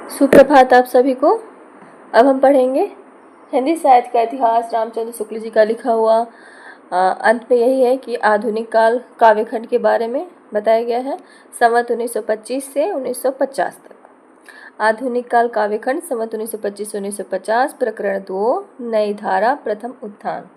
सुप्रभात आप सभी को। अब हम पढ़ेंगे हिंदी साहित्य का इतिहास। रामचंद्र शुक्ल जी का लिखा हुआ। अंत में यही है कि आधुनिक काल काव्यखंड के बारे में बताया गया है। संवत 1925 से 1950 तक। आधुनिक काल काव्यखंड संवत 1925 से 1950। प्रकरण 2 नई धारा प्रथम उत्थान।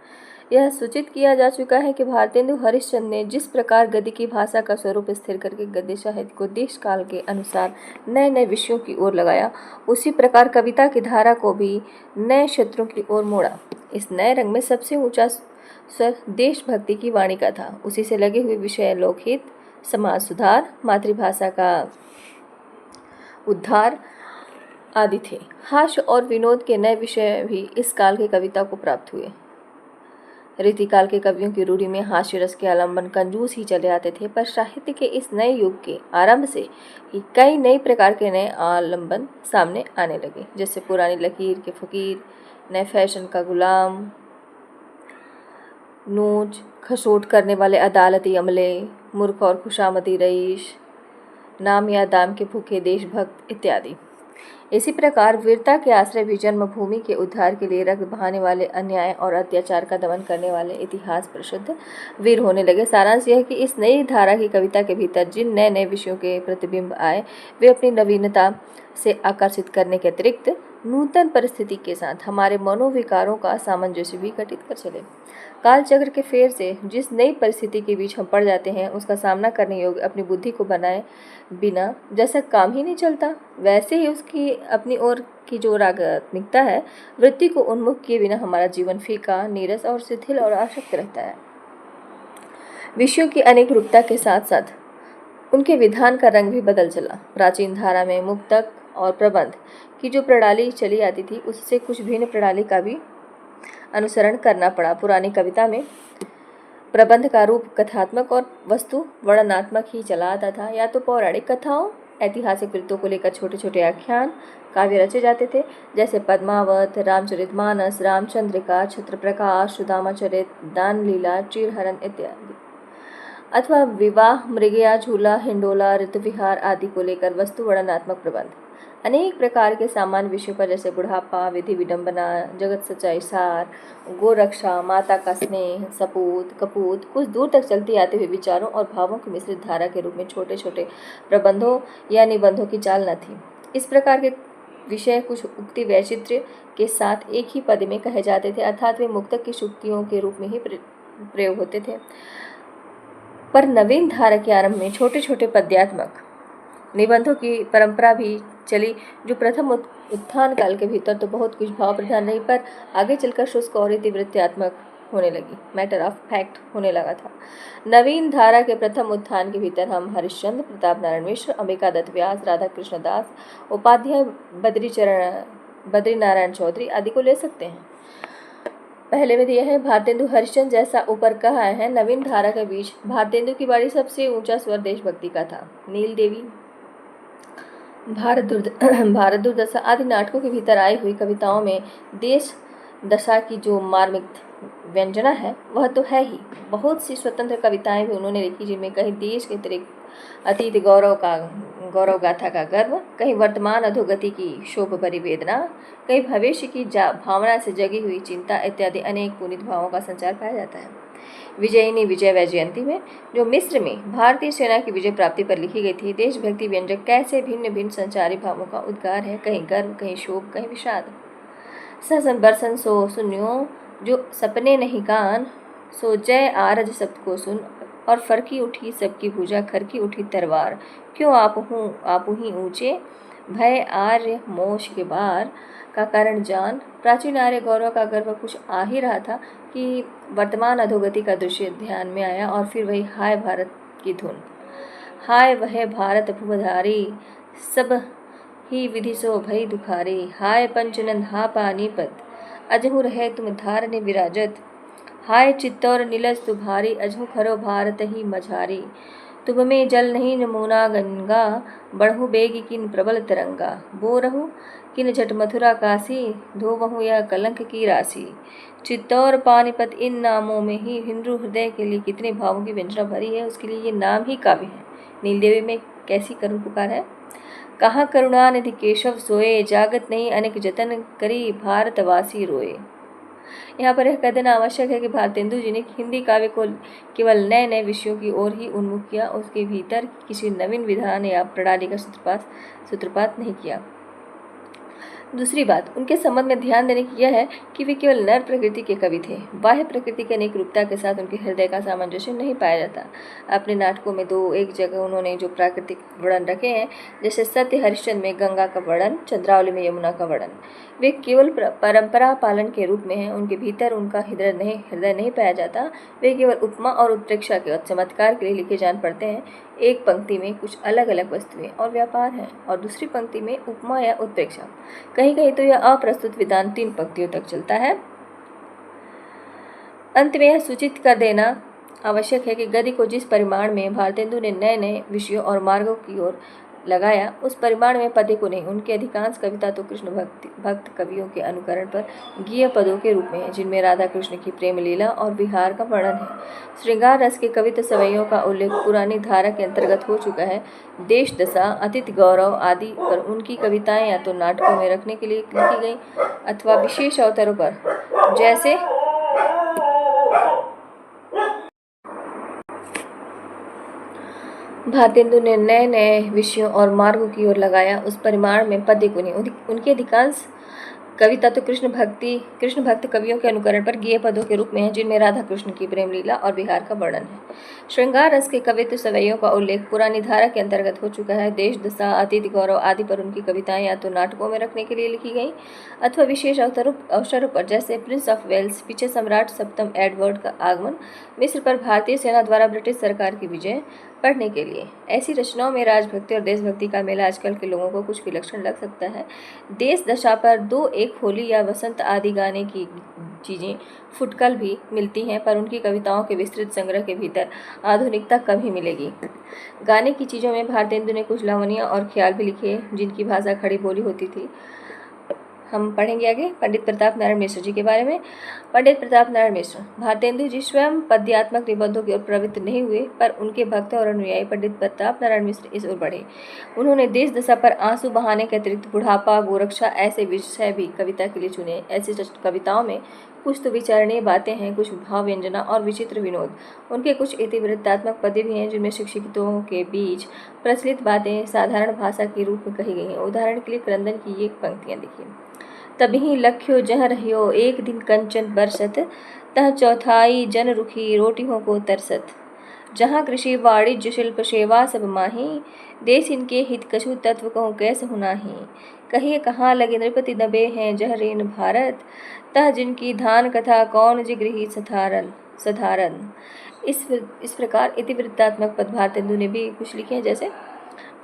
यह सूचित किया जा चुका है कि भारतेंदु हरिश्चंद्र ने जिस प्रकार गद्य की भाषा का स्वरूप स्थिर करके गद्य साहित्य को देश काल के अनुसार नए नए विषयों की ओर लगाया, उसी प्रकार कविता की धारा को भी नए क्षेत्रों की ओर मोड़ा। इस नए रंग में सबसे ऊंचा स्वर देशभक्ति की वाणी का था। उसी से लगे हुए विषय लोकहित, समाज सुधार, मातृभाषा का उद्धार आदि थे। हास्य और विनोद के नए विषय भी इस काल की कविता को प्राप्त हुए। रीतिकाल के कवियों की रूढ़ी में हास्य रस के आलंबन कंजूस ही चले आते थे, पर साहित्य के इस नए युग के आरंभ से ही कई नई प्रकार के नए आलंबन सामने आने लगे, जैसे पुरानी लकीर के फकीर, नए फैशन का गुलाम, नोच खसोट करने वाले अदालती अमले, मूर्ख और खुशामदी रईस, नाम या दाम के भूखे देशभक्त इत्यादि। इसी प्रकार वीरता के आश्रय भी जन्मभूमि के उद्धार के लिए रक्त बहाने वाले, अन्याय और अत्याचार का दमन करने वाले इतिहास प्रसिद्ध वीर होने लगे। सारांश यह है कि इस नई धारा की कविता के भीतर जिन नए नए विषयों के प्रतिबिंब आए, वे अपनी नवीनता से आकर्षित करने के अतिरिक्त नूतन परिस्थिति के साथ हमारे मनोविकारों का सामंजस्य भी घटित कर चले। कालचक्र के फेर से जिस नई परिस्थिति के बीच हम पड़ जाते हैं, उसका सामना करने योग्य अपनी बुद्धि को बनाए बिना जैसा काम ही नहीं चलता, वैसे ही उसकी अपनी ओर की जो रागात्मिकता है, वृत्ति को उन्मुख किए बिना हमारा जीवन फीका, नीरस और शिथिल और आसक्त रहता है। विषयों की अनेक रूपता के साथ साथ उनके विधान का रंग भी बदल चला। प्राचीन धारा में मुक्तक और प्रबंध की जो प्रणाली चली आती थी, उससे कुछ भिन्न प्रणाली का भी अनुसरण करना पड़ा। पुरानी कविता में प्रबंध का रूप कथात्मक और वस्तु वर्णनात्मक ही चला आता था। या तो पौराणिक कथाओं, ऐतिहासिक वृत्तों को लेकर छोटे छोटे आख्यान काव्य रचे जाते थे, जैसे पद्मावत, रामचरितमानस, रामचंद्रिका, छत्रप्रकाश, सुदामाचरित, दान लीला, चीरहरण इत्यादि। अथवा विवाह, मृगया, झूला, हिंडोला, ऋतुविहार आदि को लेकर वस्तु वर्णनात्मक प्रबंध। अनेक प्रकार के सामान्य विषयों पर, जैसे बुढ़ापा, विधि विडंबना, जगत सच्चाई सार, गोरक्षा, माता का स्नेह, सपूत, कपूत, कुछ दूर तक चलती आते हुए विचारों और भावों की मिश्रित धारा के रूप में छोटे छोटे प्रबंधों या निबंधों की चाल न थी। इस प्रकार के विषय कुछ उक्ति वैचित्र्य के साथ एक ही पद में कहे जाते थे, अर्थात वे मुक्तक की सूक्तियों के रूप में ही प्रयोग होते थे। पर नवीन धारा के आरंभ में छोटे छोटे पद्यात्मक निबंधों की परंपरा भी चली, जो प्रथम उत्थान काल के भीतर तो बहुत कुछ भाव प्रधान रही, पर आगे चलकर शुष्क और इतिवृत्तात्मक होने लगी, मैटर ऑफ फैक्ट होने लगा था। नवीन धारा के प्रथम उत्थान के भीतर हम हरिश्चंद्र, प्रताप नारायण मिश्र, अंबिका दत्त व्यास, राधा कृष्ण दास, उपाध्याय, बद्री नारायण चौधरी आदि को ले सकते हैं। पहले में दिया है भारतेंदु हरिश्चंद्र। जैसा ऊपर कहा है, नवीन धारा के बीच भारतेंदु की बारी सबसे ऊंचा स्वर देशभक्ति का था। नील देवी, भारत दुर्दशा आदि नाटकों के भीतर आई हुई कविताओं में देश दशा की जो मार्मिक व्यंजना है, वह तो है ही। बहुत सी स्वतंत्र कविताएं भी उन्होंने लिखी, जिनमें कहीं देश के अतिरिक्त अतीत गौरव गाथा का गर्व, कहीं वर्तमान अधोगति की शोभ भरी वेदना, कहीं भविष्य की भावना से जगी हुई चिंता इत्यादि अनेक पुनीत भावों का संचार पाया जाता है। विजयिनी विजय वैजयंती में, जो मिस्र में भारतीय सेना की विजय प्राप्ति पर लिखी गई थी, देशभक्ति व्यंजक कैसे भिन्न भिन्न संचारी भावों का उद्गार है, कहीं गर्व, कहीं शोभ, कहीं विषाद। सहसन बरसन सो सुनियो, जो सपने नहीं कान, सो जय आरज शब्द को सुन, और फरकी उठी सबकी भुजा, खरकी उठी तलवार, क्यों आप ही ऊंचे, भय आर्य मोश के बार का कारण जान। प्राचीन आर्य गौरव का गर्व कुछ आ ही रहा था कि वर्तमान अधोगति का दृश्य ध्यान में आया, और फिर वही हाय भारत की धुन। हाय वह भारत भुवधारी, सब ही विधि सो भई दुखारी, हाय पंचनंद हा पानीपत, अजहु रहे तुम धारने विराजत, हाय चित्तौर नीलज तुम्हारी, अजहु खरो भारत ही मझारी, तुम में जल नहीं नमूना गंगा, बढ़हु बेग किन प्रबल तरंगा, बोरहु किन झट मथुरा काशी, धोवहु यह कलंक की राशि। चित्तौर पानीपत इन नामों में ही हिंदू हृदय के लिए कितने भावों की व्यंजना भरी है, उसके लिए ये नाम ही काव्य है। नीलदेवी में कैसी करुण पुकार है। कहाँ करुणानिधि केशव सोए, जागत नहीं अनेक जतन करी भारतवासी रोए। यहाँ पर यह कह देना आवश्यक है कि भारतेंदु जी ने हिंदी काव्य को केवल नए नए विषयों की ओर ही उन्मुख किया, उसके भीतर किसी नवीन विधान या प्रणाली का सूत्रपात नहीं किया। दूसरी बात, उनके संबंध में ध्यान देने की यह है कि वे केवल नर प्रकृति के कवि थे। बाह्य प्रकृति की अनेक रूपता के साथ उनके हृदय का सामंजस्य नहीं पाया जाता। अपने नाटकों में दो एक जगह उन्होंने जो प्राकृतिक वर्णन रखे हैं, जैसे सत्य हरिश्चंद्र में गंगा का वर्णन, चंद्रावली में यमुना का वर्णन, वे केवल परंपरा पालन के रूप में हैं। उनके भीतर उनका हृदय नहीं पाया जाता। वे केवल उपमा और उत्प्रेक्षा के चमत्कार के लिए लिखे जान पड़ते हैं। एक पंक्ति में कुछ अलग अलग वस्तुएं और व्यापार हैं और दूसरी पंक्ति में उपमा या उत्प्रेक्षा। कहीं कहीं तो यह अप्रस्तुत विधान 3 पंक्तियों तक चलता है। अंत में यह सूचित कर देना आवश्यक है कि गद्य को जिस परिमाण में भारतेंदु ने नए नए विषयों और मार्गों की ओर लगाया, उस परिमाण में पद्य को नहीं। उनकी अधिकांश कविता तो कृष्ण भक्त कवियों के अनुकरण पर गीय पदों के रूप में है, जिनमें राधा कृष्ण की प्रेम लीला और विहार का वर्णन है। श्रृंगार रस के कवित्व सवैयों का उल्लेख पुरानी धारा के अंतर्गत हो चुका है। देश दशा, अतिथि गौरव आदि पर उनकी कविताएं या तो नाटकों में रखने के लिए लिखी गई अथवा विशेष अवसरों पर, जैसे भारतेंदु ने नए नए विषयों और मार्गों की ओर लगाया, उस परिमाण में पद्य को नहीं। उनकी अधिकांश कविता तो कृष्ण भक्त कवियों के अनुकरण पर गीय पदों के रूप में है, जिनमें राधा कृष्ण की प्रेम लीला और विहार का वर्णन है। श्रृंगार रस के कवित्व सवैयों का उल्लेख पुरानी धारा के अंतर्गत हो चुका है। देश दशा, अतिथि गौरव आदि पर उनकी कविताएं या तो नाटकों में रखने के लिए लिखी गई अथवा विशेष अवसरों पर, जैसे प्रिंस ऑफ वेल्स, पीछे सम्राट सप्तम एडवर्ड का आगमन, मिस्र पर भारतीय सेना द्वारा ब्रिटिश सरकार की विजय पढ़ने के लिए। ऐसी रचनाओं में राजभक्ति और देशभक्ति का मेला आजकल के लोगों को कुछ विलक्षण लग सकता है। देश दशा पर 2 एक होली या वसंत आदि गाने की चीज़ें फुटकल भी मिलती हैं, पर उनकी कविताओं के विस्तृत संग्रह के भीतर आधुनिकता कम ही मिलेगी। गाने की चीज़ों में भारतेंदु ने कुछ लावनियाँ और ख्याल भी लिखे, जिनकी भाषा खड़ी बोली होती थी। हम पढ़ेंगे आगे पंडित प्रताप नारायण मिश्र जी के बारे में। पंडित प्रताप नारायण मिश्र, भारतेंदु जी स्वयं पद्यात्मक निबंधों की ओर प्रवृत्त नहीं हुए, पर उनके भक्त और अनुयायी पंडित प्रताप नारायण मिश्र इस ओर बढ़े। उन्होंने देश दशा पर आंसू बहाने के अतिरिक्त बुढ़ापा, गोरक्षा ऐसे विषय भी कविता के लिए चुने। ऐसी कविताओं में कुछ तो विचारणीय बातें हैं, कुछ भाव व्यंजना और विचित्र विनोद। उनके कुछ इतिवृत्तात्मक पद्य भी हैं, जिनमें शिक्षितों के बीच प्रचलित बातें साधारण भाषा के रूप में कही गई हैं। उदाहरण के लिए क्रंदन की ये पंक्तियाँ देखिए। तबहि लख्यो जह रहियो एक दिन कंचन बरसत, तह चौथाई जन रुखी रोटियों को तरसत। जहाँ कृषि वाणिज्य शिल्प सेवा सब माही, देश इनके हित कछु तत्व कहूँ कैसे हुनाही। कहिए कहाँ लगे नृपति दबे हैं जह रेन भारत, तह जिनकी धान कथा कौन जिगृही सधारन। इस प्रकार इतिवृत्तात्मक पद भारतेंदु ने भी कुछ लिखे हैं, जैसे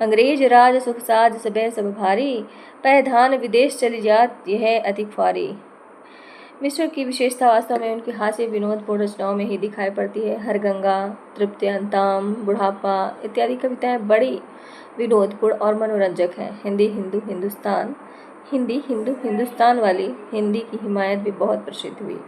अंग्रेज राज सुख साज सबे सब भारी, पै धान विदेश चली जात यह अति ख्वारी। मिश्र की विशेषता वास्तव में उनकी हास्य विनोदपूर्ण रचनाओं में ही दिखाई पड़ती है। हरगंगा, तृप्त्यंताम, बुढ़ापा इत्यादि कविताएं बड़ी विनोदपूर्ण और मनोरंजक हैं। हिंदी हिंदू हिंदुस्तान वाली हिंदी की हिमायत भी बहुत प्रसिद्ध हुई।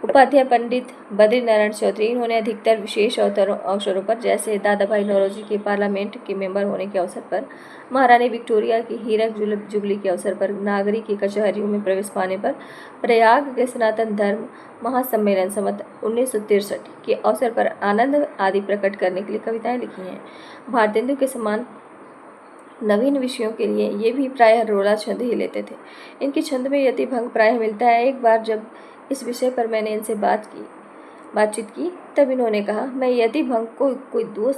उपाध्याय पंडित बद्री नारायण चौधरी, इन्होंने अधिकतर विशेष अवसरों पर, जैसे दादा भाई नौरोजी के पार्लियामेंट के मेंबर होने के अवसर पर, महारानी विक्टोरिया की हीरक जुबली के अवसर पर, नागरी की कचहरियों में प्रवेश पाने पर, प्रयाग के सनातन धर्म महासम्मेलन सम्मत 1963 के अवसर पर आनंद आदि प्रकट करने के लिए कविताएं लिखी हैं। भारतेंदु के समान नवीन विषयों के लिए ये भी प्रायः रोला छंद ही लेते थे। इनके छंद में यतिभंग प्रायः मिलता है। एक बार जब इस विषय पर मैंने इनसे बातचीत की, तब इन्होंने कहा, मैं यतिभंग को कोई दोष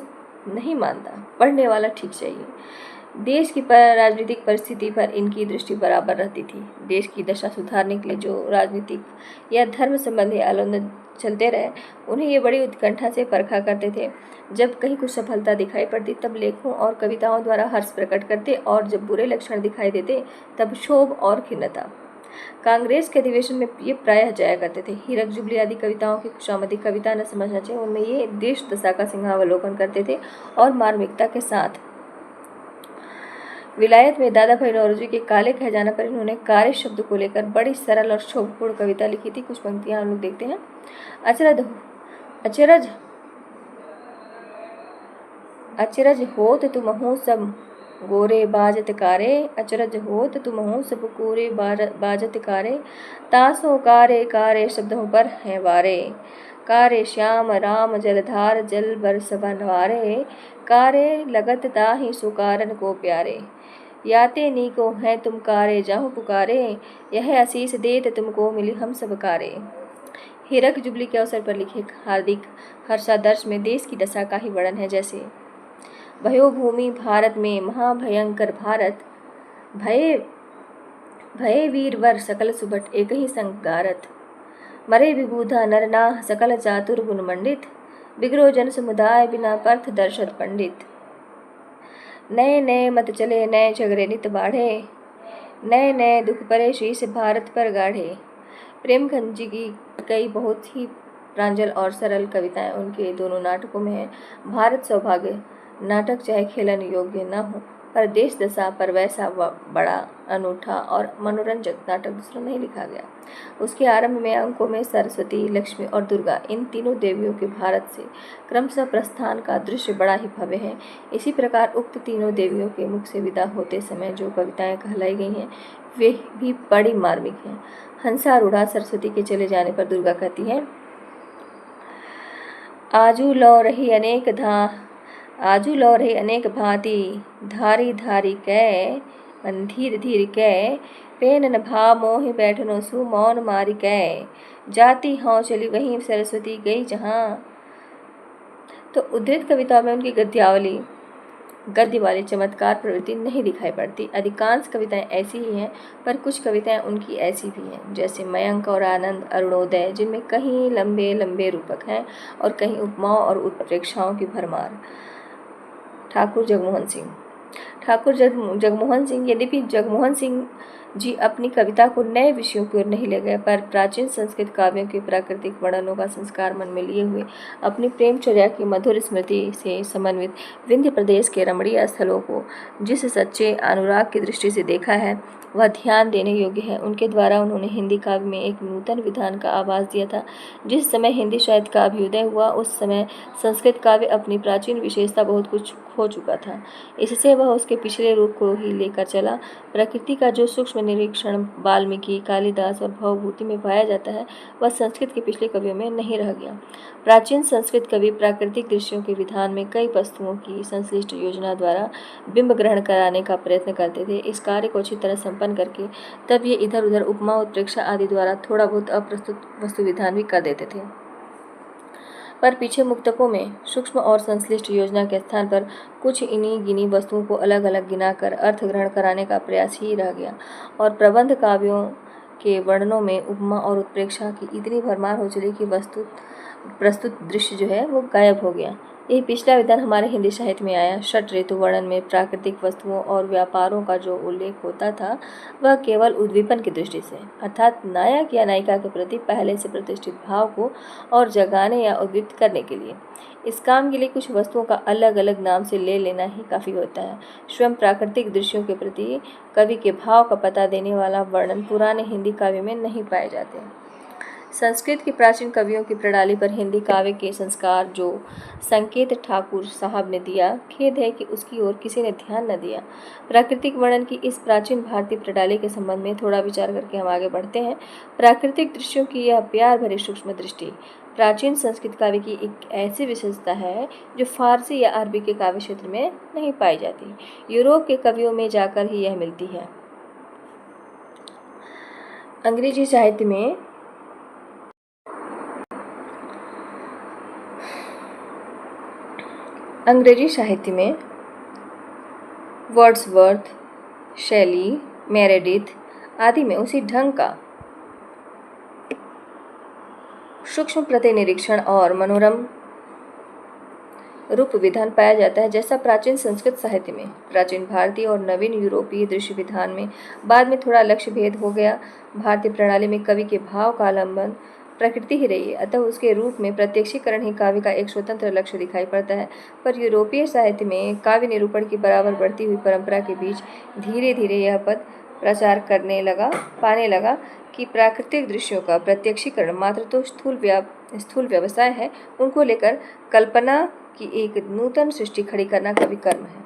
नहीं मानता, पढ़ने वाला ठीक चाहिए। देश की राजनीतिक परिस्थिति पर इनकी दृष्टि बराबर रहती थी। देश की दशा सुधारने के लिए जो राजनीतिक या धर्म संबंधी आंदोलन चलते रहे, उन्हें ये बड़ी उत्कंठा से परखा करते थे। जब कहीं कुछ सफलता दिखाई पड़ती, तब लेखों और कविताओं द्वारा हर्ष प्रकट करते, और जब बुरे लक्षण दिखाई देते, तब क्षोभ और खिन्नता। कांग्रेस के अधिवेशन में ये प्रायः जाया करते थे। हीरक जुबली आदि कविताओं की खुशामदी कविता न समझना चाहिए। उनमें ये देश दशा का सिंहावलोकन करते थे और मार्मिकता के साथ। विलायत में दादा भाई नौरोजी के काले खजाना पर इन्होंने कार्य शब्द को लेकर बड़ी सरल और शोभपूर्ण कविता लिखी थी। कुछ पंक्तियां हम लोग देखते हैं। अचरज होत तुमहु सब गोरे बाजत कारे, अचरज होत तुमहु सब कोरे बाजत कारे। तासो कारे कारे शब्दों पर हैं वारे। कारे श्याम राम जलधार जल बरस बनवारे। कारे लगत ताहि सुकारन को प्यारे। याते नीको हैं तुम कारे जाहु पुकारे। यह आशीष देत तुमको मिली हम सब कारे। हीरक जुबली के अवसर पर लिखे हार्दिक हर्षादर्श में देश की दशा का ही वर्णन है। जैसे भयो भूमि भारत में महाभयंकर भारत। भय भय वीरवर सकल सुभट एक ही संग गारत। मरे विबूधा नरनाह सकल चातुर गुण मंडित। बिगड़ो जन समुदाय बिना पर्थ दर्शत पंडित। नए नए मत चले नए झगड़े नित बाढ़े। नए नए दुख परे शीश भारत पर गाढ़े। प्रेमचंद जी की कई बहुत ही प्रांजल और सरल कविताएं उनके दोनों नाटकों में है। भारत सौभाग्य नाटक चाहे खेलन योग्य न हो, पर देश दशा पर वैसा बड़ा अनूठा और मनोरंजक नाटक दूसरा नहीं लिखा गया। उसके आरंभ में अंकों में सरस्वती, लक्ष्मी और दुर्गा इन तीनों देवियों के भारत से क्रमशः प्रस्थान का दृश्य बड़ा ही भव्य है। इसी प्रकार उक्त तीनों देवियों के मुख से विदा होते समय जो कविताएं कहलाई गई हैं वे भी बड़ी मार्मिक हैं। हंसारूढ़ा सरस्वती के चले जाने पर दुर्गा कहती है, आजू लौ रही अनेक भांति। धारी धारी कै मन धीर धीर कै। पेन न भाव मोहि बैठनो सु मौन मारी कै। जाती हौं चली वहीं सरस्वती गई जहाँ। तो उद्धृत कविताओं में उनकी गद्य वाली चमत्कार प्रवृत्ति नहीं दिखाई पड़ती। अधिकांश कविताएं ऐसी ही हैं, पर कुछ कविताएं उनकी ऐसी भी हैं, जैसे मयंक और आनंद, अरुणोदय, जिनमें कहीं लंबे लंबे रूपक हैं और कहीं उपमाओं और उत्प्रेक्षाओं की भरमार। ठाकुर जगमोहन सिंह यद्यपि जगमोहन सिंह जी अपनी कविता को नए विषयों की ओर नहीं ले गए, पर प्राचीन संस्कृत काव्यों के प्राकृतिक वर्णनों का संस्कार मन में लिए हुए अपनी प्रेमचर्या की मधुर स्मृति से समन्वित विंध्य प्रदेश के रमणीय स्थलों को जिस सच्चे अनुराग की दृष्टि से देखा है वह ध्यान देने योग्य है। उनके द्वारा उन्होंने हिंदी काव्य में एक नूतन विधान का आभास दिया था। जिस समय हिंदी साहित्य का अभ्युदय हुआ उस समय संस्कृत काव्य अपनी प्राचीन विशेषता बहुत कुछ खो चुका था। इससे वह उसके पिछले रूप को ही लेकर चला। प्रकृति का जो सूक्ष्म निरीक्षण वाल्मीकि, कालिदास और भवभूति में पाया जाता है वह संस्कृत के पिछले कवियों में नहीं रह गया। प्राचीन संस्कृत कवि प्राकृतिक दृश्यों के विधान में कई वस्तुओं की संश्लिष्ट योजना द्वारा बिंब ग्रहण कराने का प्रयत्न करते थे। इस कार्य को अच्छी तरह संपन्न करके तब ये इधर उधर उपमा, उत्प्रेक्षा आदि द्वारा थोड़ा बहुत अप्रस्तुत वस्तु विधान भी कर देते थे। पर पीछे मुक्तकों में सूक्ष्म और संश्लिष्ट योजना के स्थान पर कुछ इन्हीं गिनी वस्तुओं को अलग अलग गिनाकर अर्थ ग्रहण कराने का प्रयास ही रह गया और प्रबंध काव्यों के वर्णनों में उपमा और उत्प्रेक्षा की इतनी भरमार हो चली कि प्रस्तुत दृश्य जो है वो गायब हो गया। यह पिछला विधान हमारे हिंदी साहित्य में आया। षट ऋतु वर्णन में प्राकृतिक वस्तुओं और व्यापारों का जो उल्लेख होता था वह केवल उद्दीपन की दृष्टि से, अर्थात नायक या नायिका के प्रति पहले से प्रतिष्ठित भाव को और जगाने या उद्दीप्त करने के लिए। इस काम के लिए कुछ वस्तुओं का अलग अलग नाम से ले लेना ही काफ़ी होता है। स्वयं प्राकृतिक दृश्यों के प्रति कवि के भाव का पता देने वाला वर्णन पुराने हिंदी काव्य में नहीं पाए जाते। संस्कृत के प्राचीन कवियों की प्रणाली पर हिंदी काव्य के संस्कार जो संकेत ठाकुर साहब ने दिया, खेद है कि उसकी ओर किसी ने ध्यान न दिया। प्राकृतिक वर्णन की इस प्राचीन भारतीय प्रणाली के संबंध में थोड़ा विचार करके हम आगे बढ़ते हैं। प्राकृतिक दृश्यों की यह प्यार भरी सूक्ष्म दृष्टि प्राचीन संस्कृत काव्य की एक ऐसी विशेषता है जो फारसी या अरबी के काव्य क्षेत्र में नहीं पाई जाती। यूरोप के कवियों में जाकर ही यह मिलती है। अंग्रेजी साहित्य में वर्ड्सवर्थ, शैली, मेरेडिथ आदि में उसी ढंग का सूक्ष्म प्रतिनिरीक्षण और मनोरम रूप विधान पाया जाता है जैसा प्राचीन संस्कृत साहित्य में। प्राचीन भारतीय और नवीन यूरोपीय दृश्य विधान में बाद में थोड़ा लक्ष्य भेद हो गया। भारतीय प्रणाली में कवि के भाव का आलंबन प्रकृति ही रही है, अतः उसके रूप में प्रत्यक्षीकरण ही काव्य का एक स्वतंत्र लक्ष्य दिखाई पड़ता है। पर यूरोपीय साहित्य में काव्य निरूपण की बराबर बढ़ती हुई परंपरा के बीच धीरे धीरे यह पद प्रचार पाने लगा कि प्राकृतिक दृश्यों का प्रत्यक्षीकरण मात्र तो स्थूल व्यवसाय है, उनको लेकर कल्पना की एक नूतन सृष्टि खड़ी करना कवि कर्म है।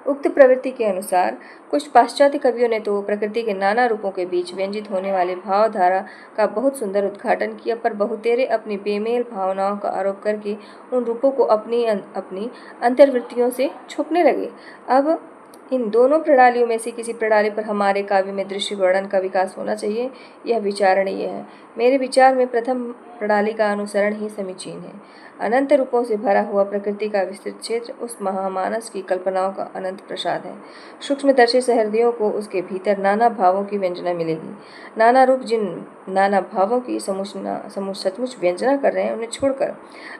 उक्त प्रवृत्ति के अनुसार कुछ पाश्चात्य कवियों ने तो प्रकृति के नाना रूपों के बीच व्यंजित होने वाले भावधारा का बहुत सुंदर उद्घाटन किया, पर बहुतेरे अपनी बेमेल भावनाओं का आरोप करके उन रूपों को अपनी अंतर्वृत्तियों से छुपने लगे। अब इन दोनों प्रणालियों में से किसी प्रणाली पर हमारे काव्य में दृश्य वर्णन का विकास होना चाहिए, यह विचारणीय है। मेरे विचार में प्रथम प्रणाली का अनुसरण ही समीचीन है। अनंत रूपों से भरा हुआ प्रकृति का विस्तृत क्षेत्र उस महामानस की कल्पनाओं का अनंत प्रसाद है। सूक्ष्मदर्शी सहृदयों को उसके भीतर नाना भावों की व्यंजना मिलेगी। नाना रूप जिन नाना भावों की सचमुच व्यंजना कर रहे हैं, उन्हें छोड़कर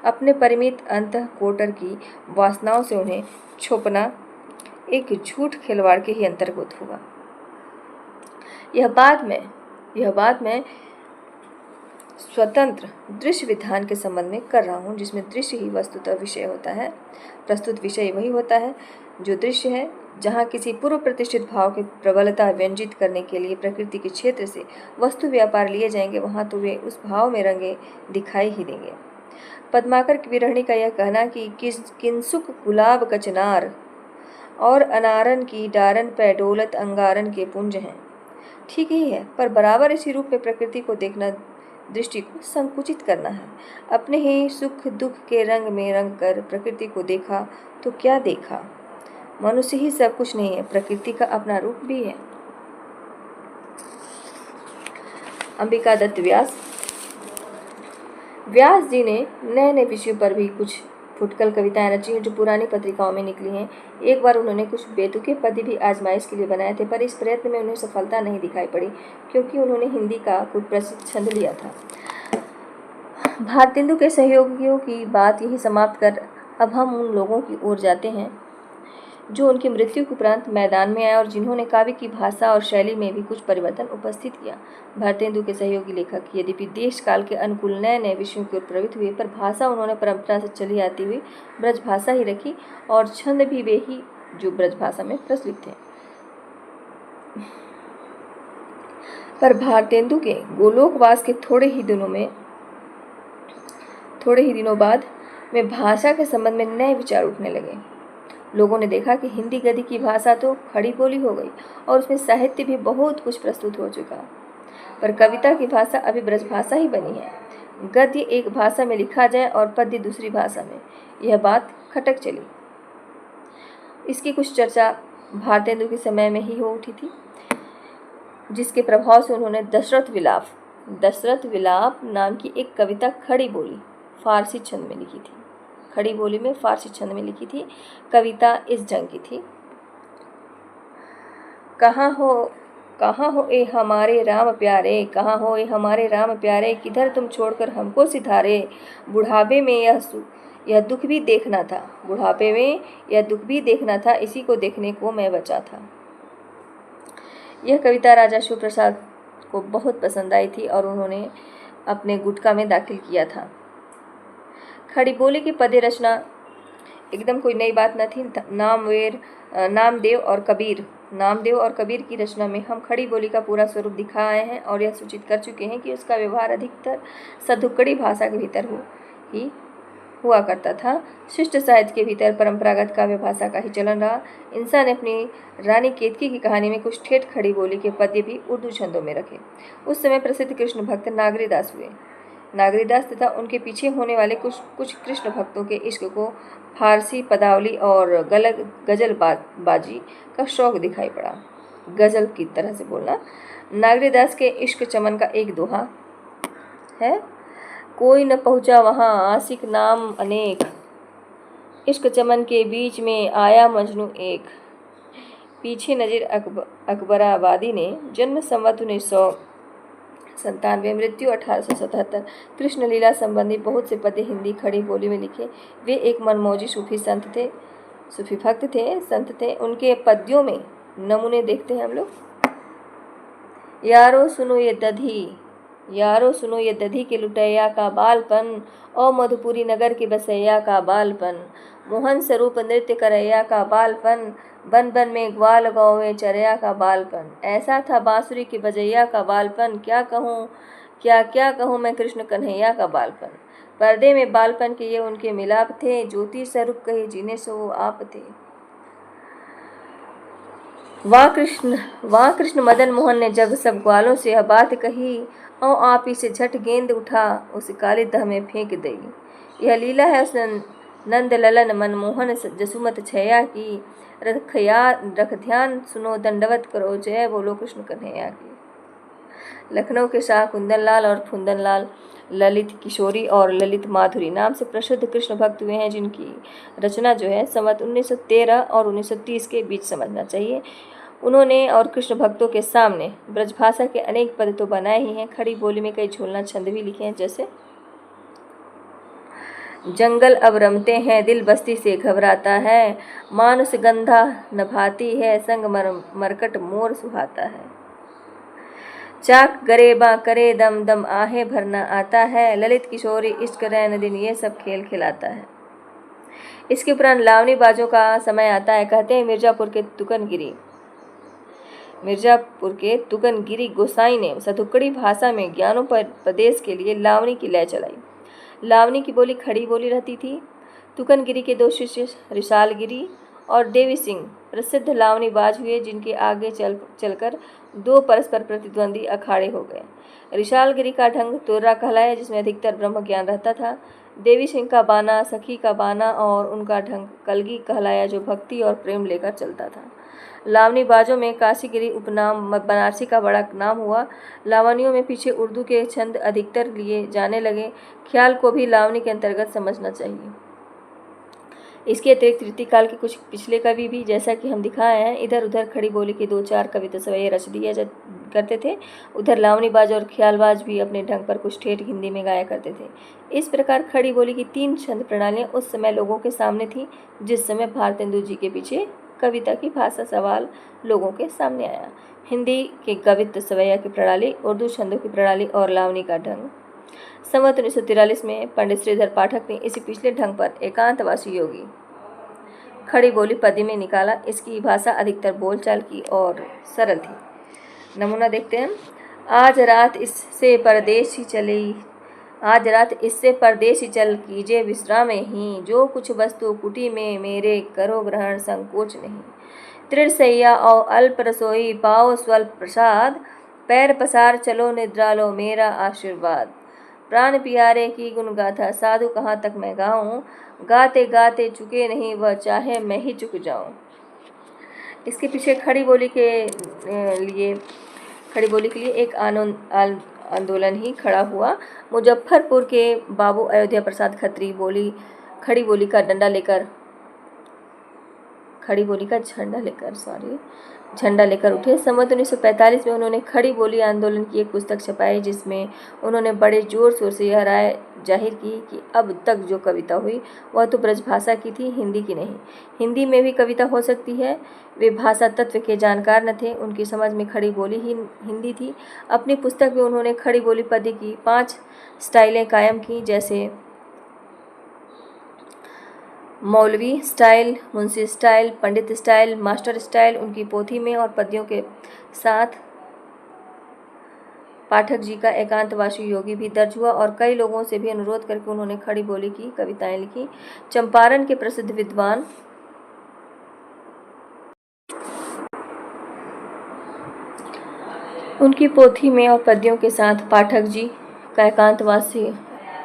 अपने परिमित अंतःकोटर की वासनाओं से उन्हें छोपना एक झूठ खिलवाड़ के ही अंतर्गत होगा। यह बात मैं स्वतंत्र दृश्य विधान के संबंध में कर रहा हूँ, जिसमें दृश्य ही वस्तुतः विषय होता है। प्रस्तुत विषय वही होता है जो दृश्य है। जहाँ किसी पूर्व प्रतिष्ठित भाव की प्रबलता व्यंजित करने के लिए प्रकृति के क्षेत्र से वस्तु व्यापार लिए जाएंगे, वहाँ तो वे उस भाव में रंगे दिखाई ही देंगे। पद्माकर की विरहणी का यह कहना कि किंसुक गुलाब कचनार और अनारन की डारन पे डोलत अंगारन के पुंज हैं, ठीक ही है, पर बराबर इसी रूप में प्रकृति को देखना दृष्टि को संकुचित करना है। अपने ही सुख दुख के रंग में रंग कर प्रकृति को देखा तो क्या देखा? मनुष्य ही सब कुछ नहीं है, प्रकृति का अपना रूप भी है। अंबिका दत्त व्यास जी ने नए नए विषयों पर भी कुछ फुटकल कविताएं रची हैं जो पुरानी पत्रिकाओं में निकली हैं। एक बार उन्होंने कुछ बेतुके पद्य भी आजमाइश के लिए बनाए थे, पर इस प्रयत्न में उन्हें सफलता नहीं दिखाई पड़ी, क्योंकि उन्होंने हिंदी का कुछ प्रसिद्ध छंद लिया था। भारतेंदु के सहयोगियों की बात यही समाप्त कर अब हम उन लोगों की ओर जाते हैं जो उनकी मृत्यु के उपरांत मैदान में आए और जिन्होंने काव्य की भाषा और शैली में भी कुछ परिवर्तन उपस्थित किया। भारतेंदु के सहयोगी लेखक यद्यपि देश काल के अनुकूल नए नए विषयों की ओर प्रवृत्त हुए, पर भाषा उन्होंने परंपरा से चली आती हुई ब्रज भाषा ही रखी और छंद भी वे ही जो ब्रज भाषा में प्रचलित थे। पर भारतेंदु के गोलोकवास के थोड़े ही दिनों बाद में भाषा के संबंध में नए विचार उठने लगे। लोगों ने देखा कि हिंदी गद्य की भाषा तो खड़ी बोली हो गई और उसमें साहित्य भी बहुत कुछ प्रस्तुत हो चुका, पर कविता की भाषा अभी ब्रज भाषा ही बनी है। गद्य एक भाषा में लिखा जाए और पद्य दूसरी भाषा में, यह बात खटक चली। इसकी कुछ चर्चा भारतेंदु के समय में ही हो उठी थी, जिसके प्रभाव से उन्होंने दशरथ विलाप नाम की एक कविता खड़ी बोली फारसी छंद में लिखी थी। खड़ी बोली में फारसी छंद में लिखी थी। कविता इस ढंग की थी। कहाँ हो ए हमारे राम प्यारे, कहाँ हो ए हमारे राम प्यारे, किधर तुम छोड़कर हमको सिधारे। बुढ़ापे में यह दुख भी देखना था, बुढ़ापे में यह दुख भी देखना था, इसी को देखने को मैं बचा था। यह कविता राजा शिव प्रसाद को बहुत पसंद आई थी और उन्होंने अपने गुटका में दाखिल किया था। खड़ी बोली की पद्य रचना एकदम कोई नई बात न थी। नामदेव और कबीर की रचना में हम खड़ी बोली का पूरा स्वरूप दिखा आए हैं और यह सूचित कर चुके हैं कि उसका व्यवहार अधिकतर सधुक्कड़ी भाषा के भीतर हुआ करता था। शिष्ट साहित्य के भीतर परंपरागत काव्य भाषा का ही चलन रहा। इंसान ने अपनी रानी केतकी की कहानी में कुछ ठेठ खड़ी बोली के पद्य भी उर्दू छंदों में रखे। उस समय प्रसिद्ध कृष्ण भक्त नागरीदास हुए। नागरीदास तथा उनके पीछे होने वाले कुछ कृष्ण भक्तों के इश्क को फारसी पदावली और गजलबाजी का शौक दिखाई पड़ा। गजल की तरह से बोलना। नागरीदास के इश्क चमन का एक दोहा है, कोई न पहुँचा वहाँ आशिक नाम अनेक, इश्क चमन के बीच में आया मजनू एक। पीछे नज़ीर अकबराबादी ने जन्म संवत 1997, मृत्यु 1877 कृष्ण लीला संबंधी बहुत से पद्य हिंदी खड़ी बोली में लिखे। वे एक मनमौजी सूफी भक्त थे, संत थे। उनके पद्यों में नमूने देखते हैं हम लोग। यारो सुनो ये दधी के लुटैया का बालपन, और मधुपुरी नगर के बसैया का बालपन, मोहन स्वरूप नृत्य करैया का बालपन, बन बन में ग्वाल गाँव में चरया का बालपन। ऐसा था बांसुरी की बजैया का बालपन, क्या कहूँ मैं कृष्ण कन्हैया का बालपन। पर्दे में बालपन के ये उनके मिलाप थे, ज्योति स्वरूप कहे जिन्हें सो वो आप थे। वहाँ कृष्ण मदन मोहन ने जब सब ग्वालों से यह बात कही, और आप ही से झट गेंद उठा उस काले दह में फेंक दई। यह लीला है उस नंद ललन मनमोहन जसुमत छया की। रख ध्यान सुनो दंडवत करो, जय बोलो कृष्ण कन्हैया की। लखनऊ के शाह कुंदन लाल और फुंदन लाल ललित किशोरी और ललित माधुरी नाम से प्रसिद्ध कृष्ण भक्त हुए हैं, जिनकी रचना जो है संवत 1913 और 1930 के बीच समझना चाहिए। उन्होंने और कृष्ण भक्तों के सामने ब्रजभाषा के अनेक पद तो बनाए ही हैं, खड़ी बोली में कई झोलना छंद भी लिखे हैं, जैसे जंगल अब रमते हैं, दिल बस्ती से घबराता है, मानुष गंधा नभाती है, संग मरकट मोर सुहाता है। चाक गरेबा करे दम दम आहे भरना आता है, ललित किशोरी इश्क रैन दिन ये सब खेल खिलाता है। इसके उपरांत लावनी बाजों का समय आता है। कहते हैं मिर्जापुर के तुकनगिरी गोसाई ने सतुकड़ी भाषा में ज्ञानोपदेश के लिए लावनी की लय चलाई। लावनी की बोली खड़ी बोली रहती थी। तुकनगिरी के दो शिष्य रिशालगिरी और देवी सिंह प्रसिद्ध लावनी बाज हुए, जिनके आगे चलकर दो परस्पर प्रतिद्वंदी अखाड़े हो गए। रिशालगिरी का ढंग तुर्रा कहलाया, जिसमें अधिकतर ब्रह्म ज्ञान रहता था। देवी सिंह का बाना सखी का बाना और उनका ढंग कलगी कहलाया, जो भक्ति और प्रेम लेकर चलता था। लावनी बाजों में काशीगिरी उपनाम बनारसी का बड़ा नाम हुआ। लावनियों में पीछे उर्दू के छंद अधिकतर लिए जाने लगे। ख्याल को भी लावनी के अंतर्गत समझना चाहिए। इसके अतिरिक्त रीतिकाल के कुछ पिछले कवि भी, जैसा कि हम दिखाए हैं, इधर उधर खड़ी बोली के 2-4 कविता सवैये रच दिया करते थे। उधर लावनीबाज और ख्यालबाज भी अपने ढंग पर कुछ ठेठ हिंदी में गाया करते थे। इस प्रकार खड़ी बोली की 3 छंद प्रणालियाँ उस समय लोगों के सामने थी, जिस समय भारतेंदु जी के पीछे कविता की भाषा सवाल लोगों के सामने आया। हिंदी के कवित्व सवैया की प्रणाली, उर्दू छंदों की प्रणाली और लावनी का ढंग। संवत 1943 में पंडित श्रीधर पाठक ने इसी पिछले ढंग पर एकांतवासी योगी खड़ी बोली पद्य में निकाला। इसकी भाषा अधिकतर बोलचाल की और सरल थी। नमूना देखते हैं। आज रात इससे परदेसी चल कीजिए विश्राम ही, जो कुछ वस्तु कुटी में मेरे करो ग्रहण संकोच नहीं। त्रिसैया और अल्प रसोई पाओ स्वल्प प्रसाद, पैर पसार चलो निद्रा लो मेरा आशीर्वाद। प्राण प्यारे की गुण गाथा साधु कहाँ तक मैं गाऊं, गाते गाते चुके नहीं वह चाहे मैं ही चुक जाऊं। इसके पीछे खड़ी बोली के लिए एक आंदोलन ही खड़ा हुआ। मुजफ्फरपुर के बाबू अयोध्या प्रसाद खत्री खड़ी बोली का झंडा लेकर उठे। संवत 1945 में उन्होंने खड़ी बोली आंदोलन की एक पुस्तक छपाई, जिसमें उन्होंने बड़े जोर शोर से यह राय जाहिर की कि अब तक जो कविता हुई वह तो ब्रजभाषा की थी, हिंदी की नहीं। हिंदी में भी कविता हो सकती है। वे भाषा तत्व के जानकार न थे, उनकी समझ में खड़ी बोली ही हिंदी थी। अपनी पुस्तक में उन्होंने खड़ी बोली पद्य की 5 स्टाइलें कायम की, जैसे मौलवी स्टाइल, मुंशी स्टाइल, पंडित स्टाइल, मास्टर स्टाइल। उनकी पोथी में और पद्यों के साथ पाठक जी का एकांतवासी योगी भी दर्ज हुआ और कई लोगों से भी अनुरोध करके उन्होंने खड़ी बोली की कविताएं लिखी। चंपारण के प्रसिद्ध विद्वान उनकी पोथी में और पद्यों के साथ पाठक जी का एकांतवासी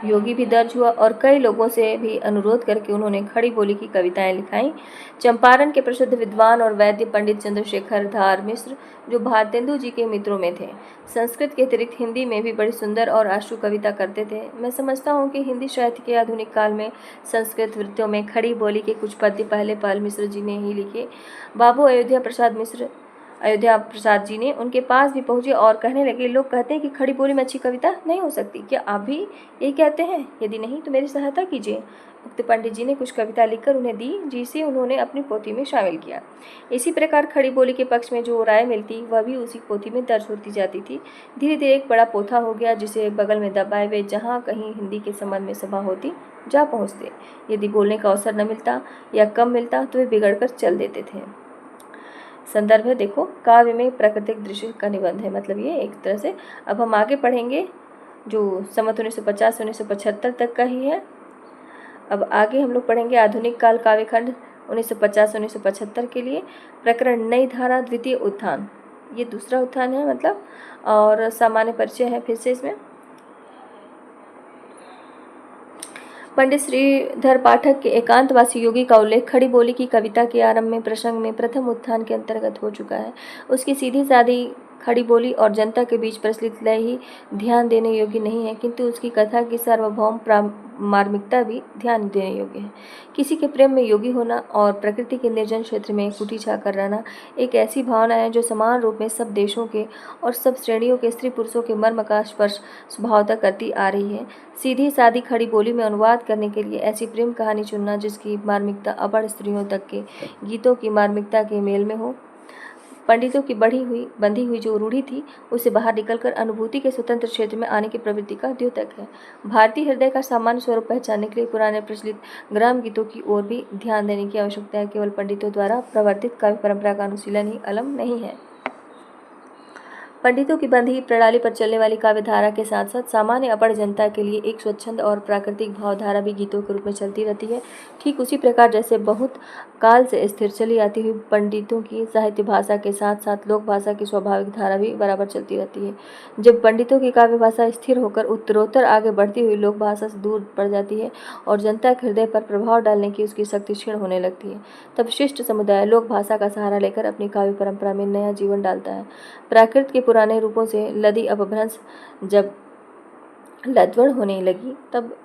योगी भी दर्ज हुआ और कई लोगों से भी अनुरोध करके उन्होंने खड़ी बोली की कविताएं लिखाई। चंपारण के प्रसिद्ध विद्वान और वैद्य पंडित चंद्रशेखर धार मिश्र, जो भारतेंदु जी के मित्रों में थे, संस्कृत के अतिरिक्त हिंदी में भी बड़ी सुंदर और आशु कविता करते थे। मैं समझता हूँ कि हिंदी साहित्य के आधुनिक काल में संस्कृत वृत्तियों में खड़ी बोली के कुछ पद्य पहले पाल मिश्र जी ने ही लिखे। बाबू अयोध्या प्रसाद जी ने उनके पास भी पहुंचे और कहने लगे, लोग कहते हैं कि खड़ी बोली में अच्छी कविता नहीं हो सकती, क्या आप भी यही कहते हैं? यदि नहीं तो मेरी सहायता कीजिए। उक्त पंडित जी ने कुछ कविता लिखकर उन्हें दी, जिसे उन्होंने अपनी पोथी में शामिल किया। इसी प्रकार खड़ी बोली के पक्ष में जो राय मिलती वह भी उसी पोथी में दर्ज होती जाती थी। धीरे धीरे एक बड़ा पोथा हो गया, जिसे बगल में दबाए वे जहाँ कहीं हिंदी के संबंध में सभा होती जा पहुँचते। यदि बोलने का अवसर न मिलता या कम मिलता तो वे बिगड़ कर चल देते थे। संदर्भ है, देखो, काव्य में प्राकृतिक दृश्य का निबंध है, मतलब ये एक तरह से। अब हम आगे पढ़ेंगे जो संवत 1950 से 1975 तक का ही है। अब आगे हम लोग पढ़ेंगे आधुनिक काल काव्यखंड 1950-1975 के लिए। प्रकरण नई धारा द्वितीय उत्थान, ये दूसरा उत्थान है मतलब, और सामान्य परिचय है फिर से इसमें। पंडित श्रीधर पाठक के एकांतवासी योगी का उल्लेख खड़ी बोली की कविता के आरंभ में प्रसंग में प्रथम उत्थान के अंतर्गत हो चुका है। उसकी सीधी सादी खड़ी बोली और जनता के बीच प्रचलित लय ही ध्यान देने योग्य नहीं है, किंतु उसकी कथा की सार्वभौम मार्मिकता भी ध्यान देने योग्य है। किसी के प्रेम में योगी होना और प्रकृति के निर्जन क्षेत्र में कुटी छाकर रहना एक ऐसी भावना है जो समान रूप में सब देशों के और सब श्रेणियों के स्त्री पुरुषों के मर्म का स्पर्श स्वभावतः करती आ रही है। सीधी सादी खड़ी बोली में अनुवाद करने के लिए ऐसी प्रेम कहानी चुनना जिसकी मार्मिकता अबड़ स्त्रियों तक के गीतों की मार्मिकता के मेल में हो। पंडितों की बंधी हुई जो रूढ़ी थी उसे बाहर निकलकर अनुभूति के स्वतंत्र क्षेत्र में आने की प्रवृत्ति का द्योतक है। भारतीय हृदय का सामान्य स्वरूप पहचानने के लिए पुराने प्रचलित ग्राम गीतों की ओर भी ध्यान देने की आवश्यकता है। केवल पंडितों द्वारा प्रवर्तित काव्य परंपरा का अनुशीलन ही अलम नहीं है। पंडितों की बंधी प्रणाली पर चलने वाली काव्यधारा के साथ साथ सामान्य अपढ़ जनता के लिए एक स्वच्छंद और प्राकृतिक भावधारा भी गीतों के रूप में चलती रहती है। ठीक उसी प्रकार जैसे बहुत काल से स्थिर चली आती हुई पंडितों की साहित्य भाषा के साथ साथ लोक भाषा की स्वाभाविक धारा भी बराबर चलती रहती है। जब पंडितों की काव्य भाषा स्थिर होकर उत्तरोत्तर आगे बढ़ती हुई लोक भाषा से दूर पड़ जाती है और जनता के हृदय पर प्रभाव डालने की उसकी शक्ति क्षीण होने लगती है, तब शिष्ट समुदाय लोक भाषा का सहारा लेकर अपनी काव्य परंपरा में नया जीवन डालता है। प्राकृत के पुराने रूपों से लदी अपभ्रंश जब लद्वण होने लगी तब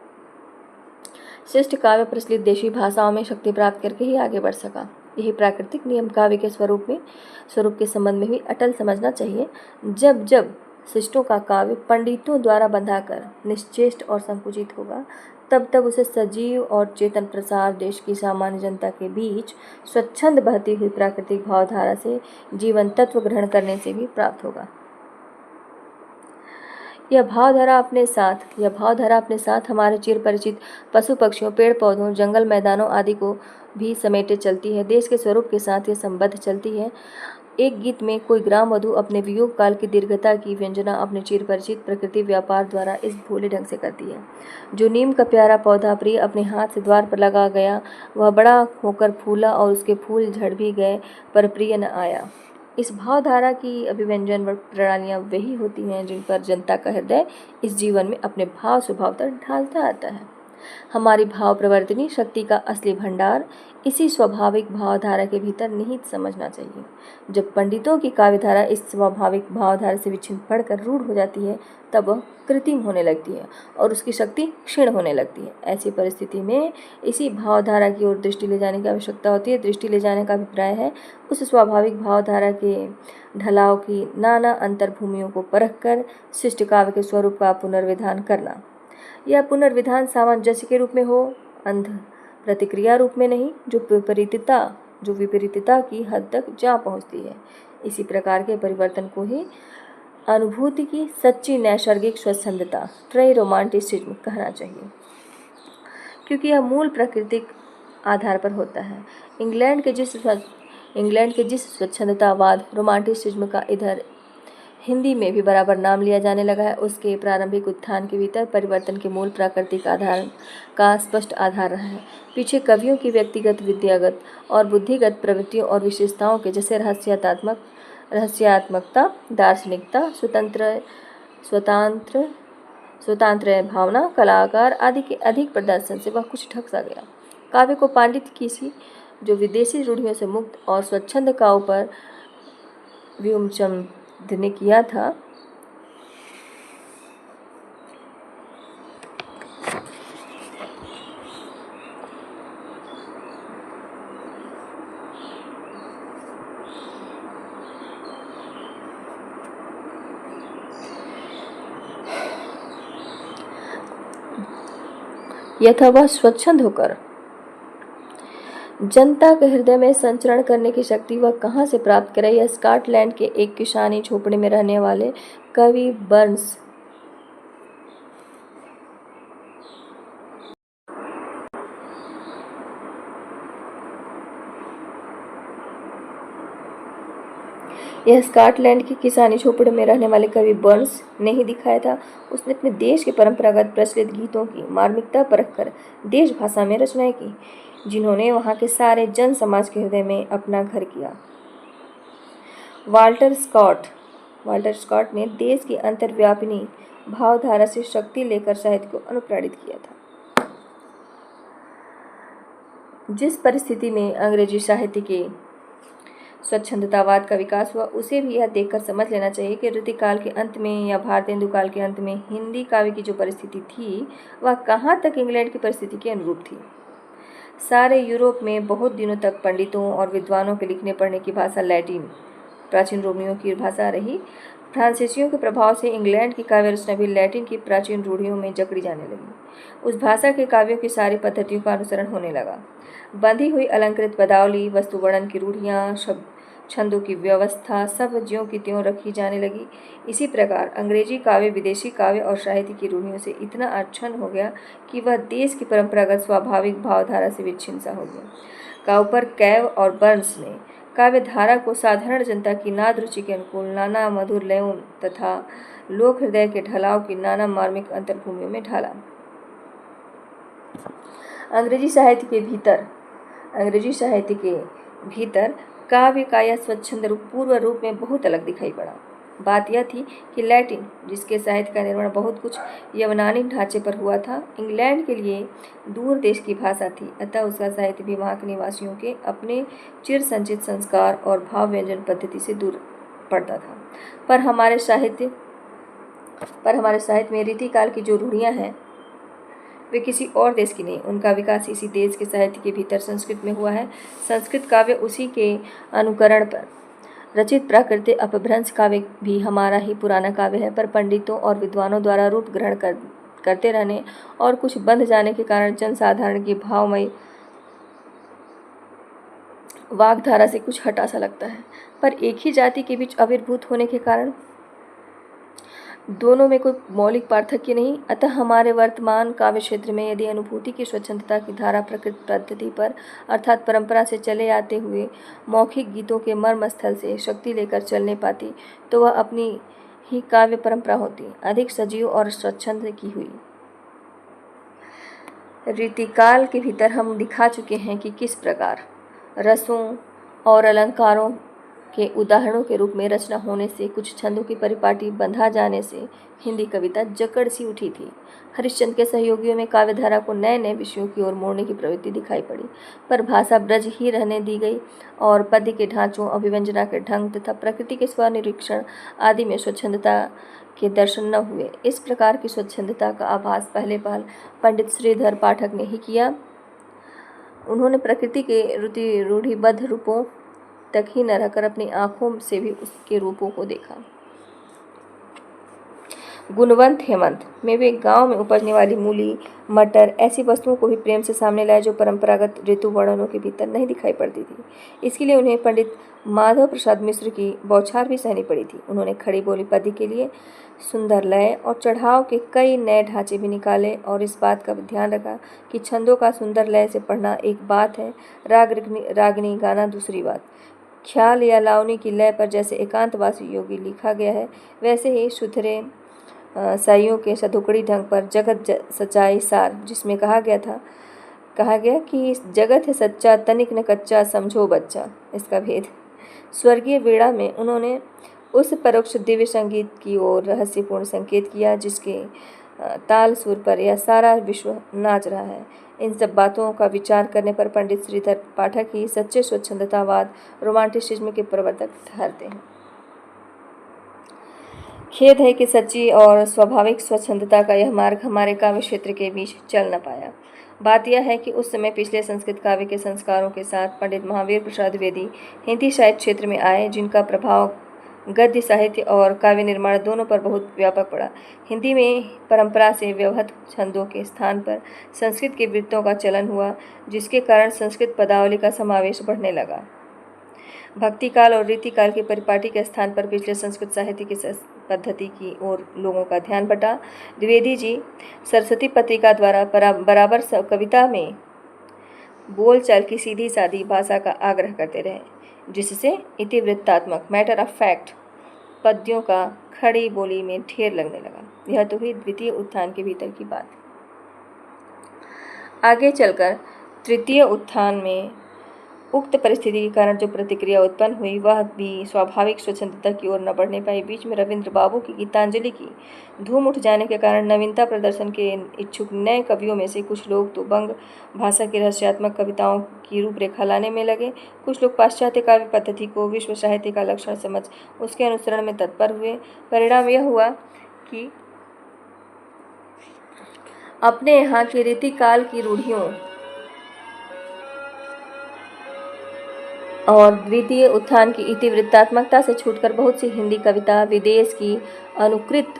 शिष्ट काव्य प्रचलित देशी भाषाओं में शक्ति प्राप्त करके ही आगे बढ़ सका। यही प्राकृतिक नियम काव्य के स्वरूप के संबंध में भी अटल समझना चाहिए। जब जब शिष्टों का काव्य पंडितों द्वारा बंधाकर निश्चेष्ट और संकुचित होगा तब तब उसे सजीव और चेतन प्रसार देश की सामान्य जनता के बीच स्वच्छंद बहती हुई प्राकृतिक भावधारा से जीवन तत्व ग्रहण करने से भी प्राप्त होगा। यह भावधारा अपने साथ हमारे चिर परिचित पशु पक्षियों, पेड़ पौधों, जंगल मैदानों आदि को भी समेटे चलती है। देश के स्वरूप के साथ यह संबद्ध चलती है। एक गीत में कोई ग्राम वधु अपने वियोग काल की दीर्घता की व्यंजना अपने चिर परिचित प्रकृति व्यापार द्वारा इस भोले ढंग से करती है। जो नीम का प्यारा पौधा प्रिय अपने हाथ से द्वार पर लगा गया, वह बड़ा होकर फूला और उसके फूल झड़ भी गए पर प्रिय न आया। इस भावधारा की अभिव्यंजन प्रणालियाँ वही होती हैं जिन पर जनता का हृदय इस जीवन में अपने भाव स्वभाव तक ढालता आता है। हमारी भाव प्रवर्तनी शक्ति का असली भंडार इसी स्वाभाविक भावधारा के भीतर निहित समझना चाहिए। जब पंडितों की काव्यधारा इस स्वाभाविक भावधारा से विच्छिन्न पड़कर रूढ़ हो जाती है तब वह कृत्रिम होने लगती है और उसकी शक्ति क्षीण होने लगती है। ऐसी परिस्थिति में इसी भावधारा की ओर दृष्टि ले जाने की आवश्यकता होती है। दृष्टि ले जाने का अभिप्राय है उस स्वाभाविक भावधारा के ढलाव की नाना अंतर्भूमियों को परख कर शिष्ट काव्य के स्वरूप का पुनर्विधान करना। यह पुनर्विधान सामंजस्य के रूप में हो, अंध प्रतिक्रिया रूप में नहीं, जो विपरीतता की हद तक जा पहुंचती है। इसी प्रकार के परिवर्तन को ही अनुभूति की सच्ची नैसर्गिक स्वच्छंदता, ट्राई रोमांटिसिज्म कहना चाहिए, क्योंकि यह मूल प्राकृतिक आधार पर होता है। इंग्लैंड के जिस स्वच्छंदतावाद रोमांटिसिज्म का इधर हिंदी में भी बराबर नाम लिया जाने लगा है, उसके प्रारंभिक उत्थान के भीतर परिवर्तन के मूल प्राकृतिक आधार का स्पष्ट आधार रहा है। पीछे कवियों की व्यक्तिगत, विद्यागत और बुद्धिगत प्रवृत्तियों और विशेषताओं के जैसे रहस्यात्मकता, दार्शनिकता, स्वतंत्र भावना, कलाकार आदि के अधिक प्रदर्शन से वह कुछ ढक सा गया। काव्य को पांडित्य किसी जो विदेशी रूढ़ियों से मुक्त और स्वच्छंद काव्य पर व्योमचंद ने किया था, यह था वह स्वच्छंद होकर जनता के हृदय में संचरण करने की शक्ति वह कहाँ से प्राप्त करे। यह स्कॉटलैंड के एक किसानी झोपड़ी में रहने वाले कवि बर्न्स यह स्कॉटलैंड की किसानी झोपड़ी में रहने वाले कवि बर्न्स ने ही दिखाया था। उसने अपने देश के परंपरागत प्रचलित गीतों की मार्मिकता परखकर देश भाषा में रचनाएं की, जिन्होंने वहाँ के सारे जन समाज के हृदय में अपना घर किया। वाल्टर स्कॉट ने देश की अंतर्व्यापिनी भावधारा से शक्ति लेकर साहित्य को अनुप्राणित किया था। जिस परिस्थिति में अंग्रेजी साहित्य के स्वच्छंदतावाद का विकास हुआ, उसे भी यह देखकर समझ लेना चाहिए कि ऋतुकाल के अंत में या भारतेंदु काल के अंत में हिंदी काव्य की जो परिस्थिति थी, वह कहाँ तक इंग्लैंड की परिस्थिति के अनुरूप थी। सारे यूरोप में बहुत दिनों तक पंडितों और विद्वानों के लिखने पढ़ने की भाषा लैटिन, प्राचीन रोमियों की भाषा रही। फ्रांसीसियों के प्रभाव से इंग्लैंड की काव्य रचना भी लैटिन की प्राचीन रूढ़ियों में जकड़ी जाने लगी। उस भाषा के काव्यों की सारी पद्धतियों का अनुसरण होने लगा। बंधी हुई अलंकृत पदावली, वस्तुवर्णन की रूढ़ियाँ, छंदों की व्यवस्था सब ज्यों की त्यों रखी जाने लगी। इसी प्रकार अंग्रेजी काव्य विदेशी काव्य और साहित्य की रूढ़ियों से इतना आच्छन्न हो गया कि वह देश की परंपरागत स्वाभाविक भावधारा से विच्छिन्न सा हो गया। काउपर, कैव और बर्न्स ने काव्य धारा को साधारण जनता की नाद रुचि के अनुकूल नाना मधुर लयों तथा लोक हृदय के ढलाव की नाना मार्मिक अंतर्भूमियों में ढाला। अंग्रेजी साहित्य के भीतर काव्य का यह स्वच्छंद रूप पूर्व रूप में बहुत अलग दिखाई पड़ा। बात यह थी कि लैटिन, जिसके साहित्य का निर्माण बहुत कुछ यवनानी ढांचे पर हुआ था, इंग्लैंड के लिए दूर देश की भाषा थी, अतः उसका साहित्य भी वहाँ के निवासियों के अपने चिर संचित संस्कार और भाव व्यंजन पद्धति से दूर पड़ता था। पर हमारे साहित्य में रीतिकाल की जो रूढ़ियाँ हैं, वे किसी और देश की नहीं, उनका विकास इसी देश के साहित्य के भीतर संस्कृत में हुआ है। संस्कृत काव्य उसी के अनुकरण पर रचित प्राकृतिक अपभ्रंश काव्य भी हमारा ही पुराना काव्य है, पर पंडितों और विद्वानों द्वारा रूप ग्रहण करते रहने और कुछ बंध जाने के कारण जनसाधारण की भावमयी वाग्धारा से कुछ हटा सा लगता है। पर एक ही जाति के बीच आविर्भूत होने के कारण दोनों में कोई मौलिक पार्थक्य नहीं। अतः हमारे वर्तमान काव्य क्षेत्र में यदि अनुभूति की स्वच्छंदता की धारा प्रकृत पद्धति पर अर्थात परंपरा से चले आते हुए मौखिक गीतों के मर्म स्थल से शक्ति लेकर चलने पाती, तो वह अपनी ही काव्य परंपरा होती, अधिक सजीव और स्वच्छंद की हुई। रीतिकाल के भीतर हम दिखा चुके हैं कि किस प्रकार रसों और अलंकारों के उदाहरणों के रूप में रचना होने से, कुछ छंदों की परिपाटी बंधा जाने से हिंदी कविता जकड़ सी उठी थी। हरिश्चंद्र के सहयोगियों में काव्यधारा को नए नए विषयों की ओर मोड़ने की प्रवृत्ति दिखाई पड़ी, पर भाषा ब्रज ही रहने दी गई और पद्य के ढांचों, अभिव्यंजना के ढंग तथा प्रकृति के स्वनिरीक्षण आदि में स्वच्छंदता के दर्शन न हुए। इस प्रकार की स्वच्छंदता का आभास पहले पहल पंडित श्रीधर पाठक ने ही किया। उन्होंने प्रकृति के रूढ़िबद्ध रूपों तक ही न रहकर अपनी आंखों से भी उसके रूपों को देखा। गुणवंत हेमंत में वे गांव में उपजने वाली मूली, मटर ऐसी वस्तुओं को भी प्रेम से सामने लाए जो परंपरागत ऋतु वर्णनों के भीतर नहीं दिखाई पड़ती थी। इसके लिए उन्हें पंडित माधव प्रसाद मिश्र की बौछार भी सहनी पड़ी थी। उन्होंने खड़ी बोली पद्य के लिए सुंदर लय और चढ़ाव के कई नए ढांचे भी निकाले और इस बात का ध्यान रखा कि छंदों का सुंदर लय से पढ़ना एक बात है, रागनी गाना दूसरी बात। ख्याल या लावनी की लय पर जैसे एकांतवासी योगी लिखा गया है, वैसे ही सुथरे साइयों के सधुकड़ी ढंग पर जगत सच्चाई सार, जिसमें कहा गया कि जगत है सच्चा, तनिक न कच्चा, समझो बच्चा। इसका भेद स्वर्गीय वीणा में उन्होंने उस परोक्ष दिव्य संगीत की ओर रहस्यपूर्ण संकेत किया जिसके ताल सुर पर यह सारा विश्व नाच रहा है। इन सब बातों का विचार करने पर पंडित श्रीधर पाठक ही सच्चे स्वच्छंदतावाद, रोमांटिसिज्म के प्रवर्तक ठहरते हैं। खेद है कि सच्ची और स्वाभाविक स्वच्छंदता का यह मार्ग हमारे काव्य क्षेत्र के बीच चल न पाया। बात यह है कि उस समय पिछले संस्कृत काव्य के संस्कारों के साथ पंडित महावीर प्रसाद द्विवेदी हिंदी साहित्य क्षेत्र में आए, जिनका प्रभाव गद्य साहित्य और काव्य निर्माण दोनों पर बहुत व्यापक पड़ा। हिंदी में परंपरा से व्यवहत छंदों के स्थान पर संस्कृत के वृत्तों का चलन हुआ, जिसके कारण संस्कृत पदावली का समावेश बढ़ने लगा। भक्ति काल और रीतिकाल की परिपाटी के स्थान पर पिछले संस्कृत साहित्य की पद्धति की ओर लोगों का ध्यान बटा। द्विवेदी जी सरस्वती पत्रिका द्वारा बराबर कविता में बोलचाल की सीधी सादी भाषा का आग्रह करते रहे। जिससे इतिवृत्तात्मक मैटर ऑफ फैक्ट पद्यों का खड़ी बोली में ढेर लगने लगा। यह तो हुई द्वितीय उत्थान के भीतर की बात। आगे चलकर तृतीय उत्थान में उक्त परिस्थिति के कारण जो प्रतिक्रिया उत्पन्न हुई वह भी स्वाभाविक स्वच्छंदता की ओर न बढ़ने पाई। बीच में रविंद्र बाबू की गीतांजलि की धूम उठ जाने के कारण नवीनता प्रदर्शन के इच्छुक नए कवियों में से कुछ लोग तो बंग भाषा की रहस्यात्मक कविताओं की रूपरेखा लाने में लगे, कुछ लोग पाश्चात्य काव्य पद्धति को विश्व साहित्य का लक्षण समझ उसके अनुसरण में तत्पर हुए। परिणाम यह हुआ कि अपने यहाँ की रीतिकाल की रूढ़ियों और द्वितीय उत्थान की इतिवृत्तात्मकता से छूटकर बहुत सी हिंदी कविता विदेश की अनुकृत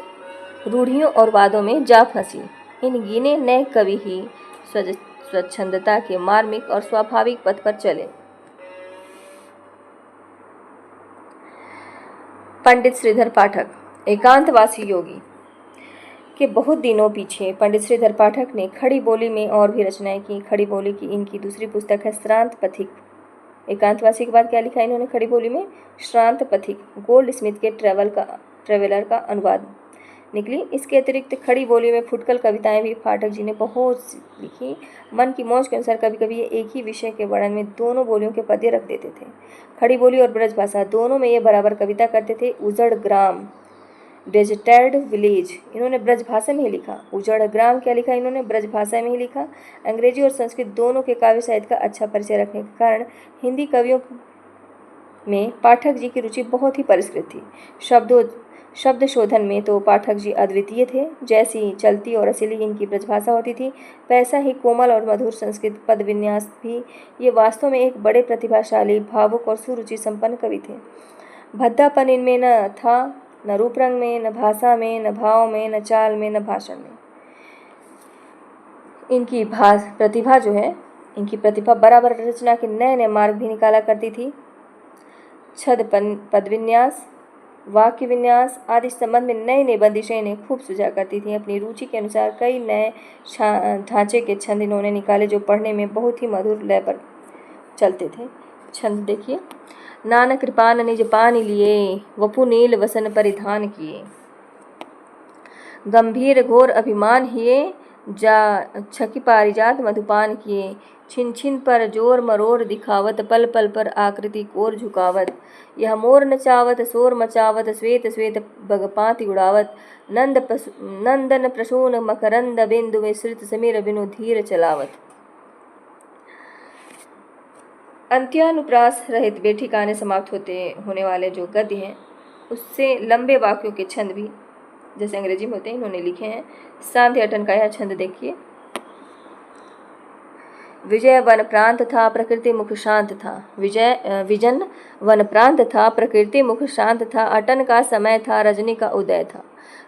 रूढ़ियों और वादों में जा फंसी। इन गिने नए कवि ही स्वच्छंदता के मार्मिक और स्वाभाविक पथ पर चले। पंडित श्रीधर पाठक, एकांतवासी योगी के बहुत दिनों पीछे पंडित श्रीधर पाठक ने खड़ी बोली में और भी रचनाएं की। खड़ी बोली की इनकी दूसरी पुस्तक है श्रांत पथिक। एकांतवासी के बाद क्या लिखा इन्होंने खड़ी बोली में? श्रांत पथिक, गोल्ड स्मिथ के ट्रेवलर का अनुवाद निकली। इसके अतिरिक्त खड़ी बोली में फुटकल कविताएं भी पाठक जी ने बहुत लिखी। मन की मौज के अनुसार कभी कभी ये एक ही विषय के वर्णन में दोनों बोलियों के पद्य रख देते थे। खड़ी बोली और ब्रजभाषा दोनों में ये बराबर कविता करते थे। उजड़ ग्राम, डेजर्टेड विलेज, इन्होंने ब्रजभाषा में ही लिखा। उजड़ ग्राम क्या लिखा इन्होंने? ब्रजभाषा में ही लिखा। अंग्रेजी और संस्कृत दोनों के काव्य साहित्य का अच्छा परिचय रखने के कारण हिंदी कवियों में पाठक जी की रुचि बहुत ही परिष्कृत थी। शब्द शोधन में तो पाठक जी अद्वितीय थे। जैसी चलती और रसीली इनकी ब्रजभाषा होती थी, वैसा ही कोमल और मधुर संस्कृत पद विन्यास भी। ये वास्तव में एक बड़े प्रतिभाशाली, भावुक और सुरुचि संपन्न कवि थे। भद्दापन इनमें न था, न रूप रंग में, न भाषा में, न भाव में, न चाल में, न भाषण में। इनकी प्रतिभा जो है, इनकी प्रतिभा बराबर रचना के नए नए मार्ग भी निकाला करती थी। छद पद विन्यास, वाक्य विन्यास आदि संबंध में नई नई बंदिशें इन्हें खूब सुझा करती थी। अपनी रुचि के अनुसार कई नए ढांचे के छंद इन्होंने निकाले जो पढ़ने में बहुत ही मधुर लय पर चलते थे। छंद देखिए। नानक कृपान निज पान लिए, वपु नील वसन परिधान किए। गंभीर घोर अभिमान हिए, जा छकी पारिजात मधुपान किए। छिन छिन पर जोर मरोर दिखावत, पल पल पर आकृति कोर झुकावत। यह मोर नचावत शोर मचावत, श्वेत श्वेत बगपाती उड़ावत। नंदन प्रसून मकरंद बिंदु में श्रित समीर बिनु धीर चलावत। अंत्यानुप्रास रहित बेठिकाने समाप्त होने वाले जो गद्य हैं उससे लंबे वाक्यों के छंद भी जैसे अंग्रेजी में होते हैं इन्होंने लिखे हैं। सांध्य अटन का यह छंद देखिए। विजय वन प्रांत था, प्रकृति मुख शांत था। विजन वन प्रांत था, प्रकृति मुख शांत था। अटन का समय था, रजनी का उदय था।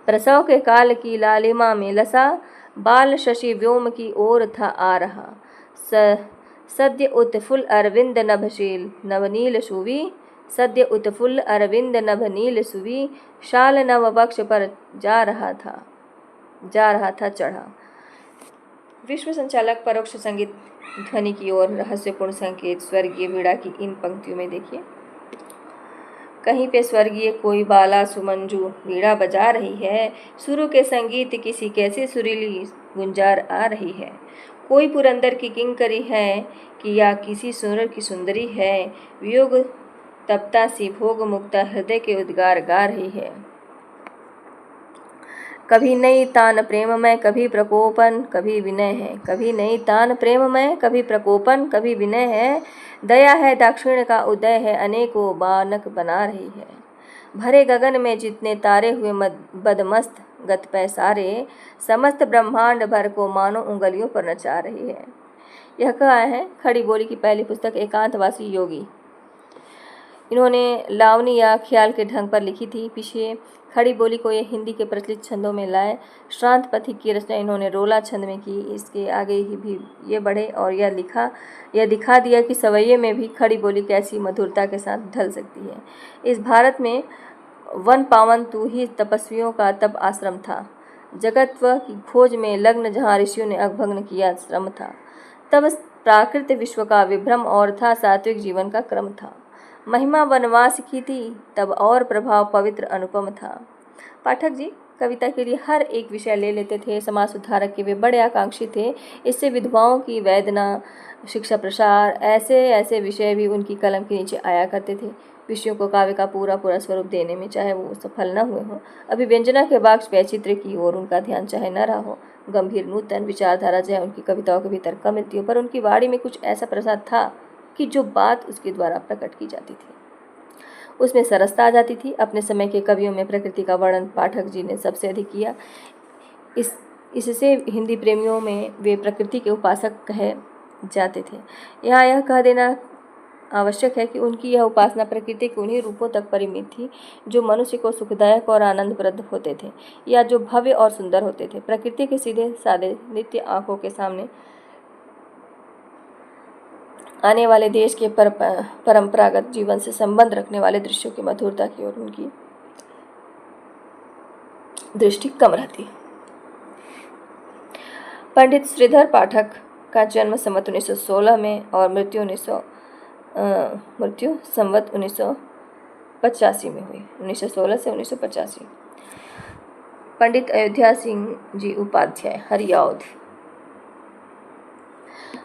प्रसव के काल की लालिमा में लसा, बाल शशि व्योम की ओर था आ रहा। सद्य उत्फुल अरविंद नभशील नवनील सुवी, सद्य उत्फुल्ल अरविंद नभ नील सुवी। शाल नव वक्ष पर जा रहा था चढ़ा। विश्व संचालक परोक्ष संगीत ध्वनि की ओर रहस्यपूर्ण संकेत स्वर्गीय वीणा की इन पंक्तियों में देखिए। कहीं पे स्वर्गीय कोई बाला सुमंजू वीणा बजा रही है, सुरों के संगीत किसी कैसी सुरीली गुंजार आ रही है। कोई पुरंदर की किंकरी है कि या किसी सुंदर की सुंदरी है, वियोग तप्ता सी भोग मुक्ता हृदय के उद्गार गा रही है। कभी नई तान प्रेम में कभी प्रकोपन कभी विनय है, कभी नई तान प्रेम में कभी प्रकोपन कभी विनय है। दया है दाक्षिण का उदय है, अनेकों बानक बना रही है। भरे गगन में जितने तारे हुए बदमस्त गत पैसारे, समस्त ब्रह्मांड भर को मानो उंगलियों पर नचा रही है। यह कहा है खड़ी बोली की पहली पुस्तक एकांतवासी योगी। इन्होंने लावनी या ख्याल के ढंग पर लिखी थी। पीछे खड़ी बोली को ये हिंदी के प्रचलित छंदों में लाए। श्रांत पथिक की रचना इन्होंने रोला छंद में की। इसके आगे ही भी ये बढ़े और यह दिखा दिया कि सवैये में भी खड़ी बोली कैसी मधुरता के साथ ढल सकती है। इस भारत में वन पावन तू ही तपस्वियों का तप आश्रम था। जगत्व की खोज में लग्न जहाँ ऋषियों ने अभंग किया श्रम था। तब प्राकृत विश्व का विभ्रम और था सात्विक जीवन का क्रम था। महिमा वनवास की थी तब और प्रभाव पवित्र अनुपम था। पाठक जी कविता के लिए हर एक विषय ले लेते थे। समाज सुधारक के वे बड़े आकांक्षी थे। इससे विधवाओं की वेदना, शिक्षा प्रसार, ऐसे ऐसे विषय भी उनकी कलम के नीचे आया करते थे। विषयों को काव्य का पूरा पूरा स्वरूप देने में चाहे वो सफल न हुए हों, अभिव्यंजना के वाक्य वैचित्र्य की ओर उनका ध्यान चाहे न रहा हो, गंभीर नूतन विचारधारा चाहे उनकी कविताओं के भीतर कम मिलती हो, पर उनकी वाणी में कुछ ऐसा प्रसाद था कि जो बात उसके द्वारा प्रकट की जाती थी उसमें सरसता आ जाती थी। अपने समय के कवियों में प्रकृति का वर्णन पाठक जी ने सबसे अधिक किया। इससे हिंदी प्रेमियों में वे प्रकृति के उपासक कहे जाते थे। यहाँ यह कह देना आवश्यक है कि उनकी यह उपासना प्रकृति के उन्हीं रूपों तक परिमित थी जो मनुष्य को सुखदायक और आनंदप्रद होते थे या जो भव्य और सुंदर होते थे। प्रकृति के सीधे सादे नित्य आंखों के सामने आने वाले देश के परंपरागत जीवन से संबंध रखने वाले दृश्यों की मधुरता की ओर उनकी दृष्टि कम रहती। पंडित श्रीधर पाठक का जन्म संवत 1916 में और मृत्यु संवत 1985 में हुई। 1916 से 1985। पंडित अयोध्या सिंह जी उपाध्याय हरिऔध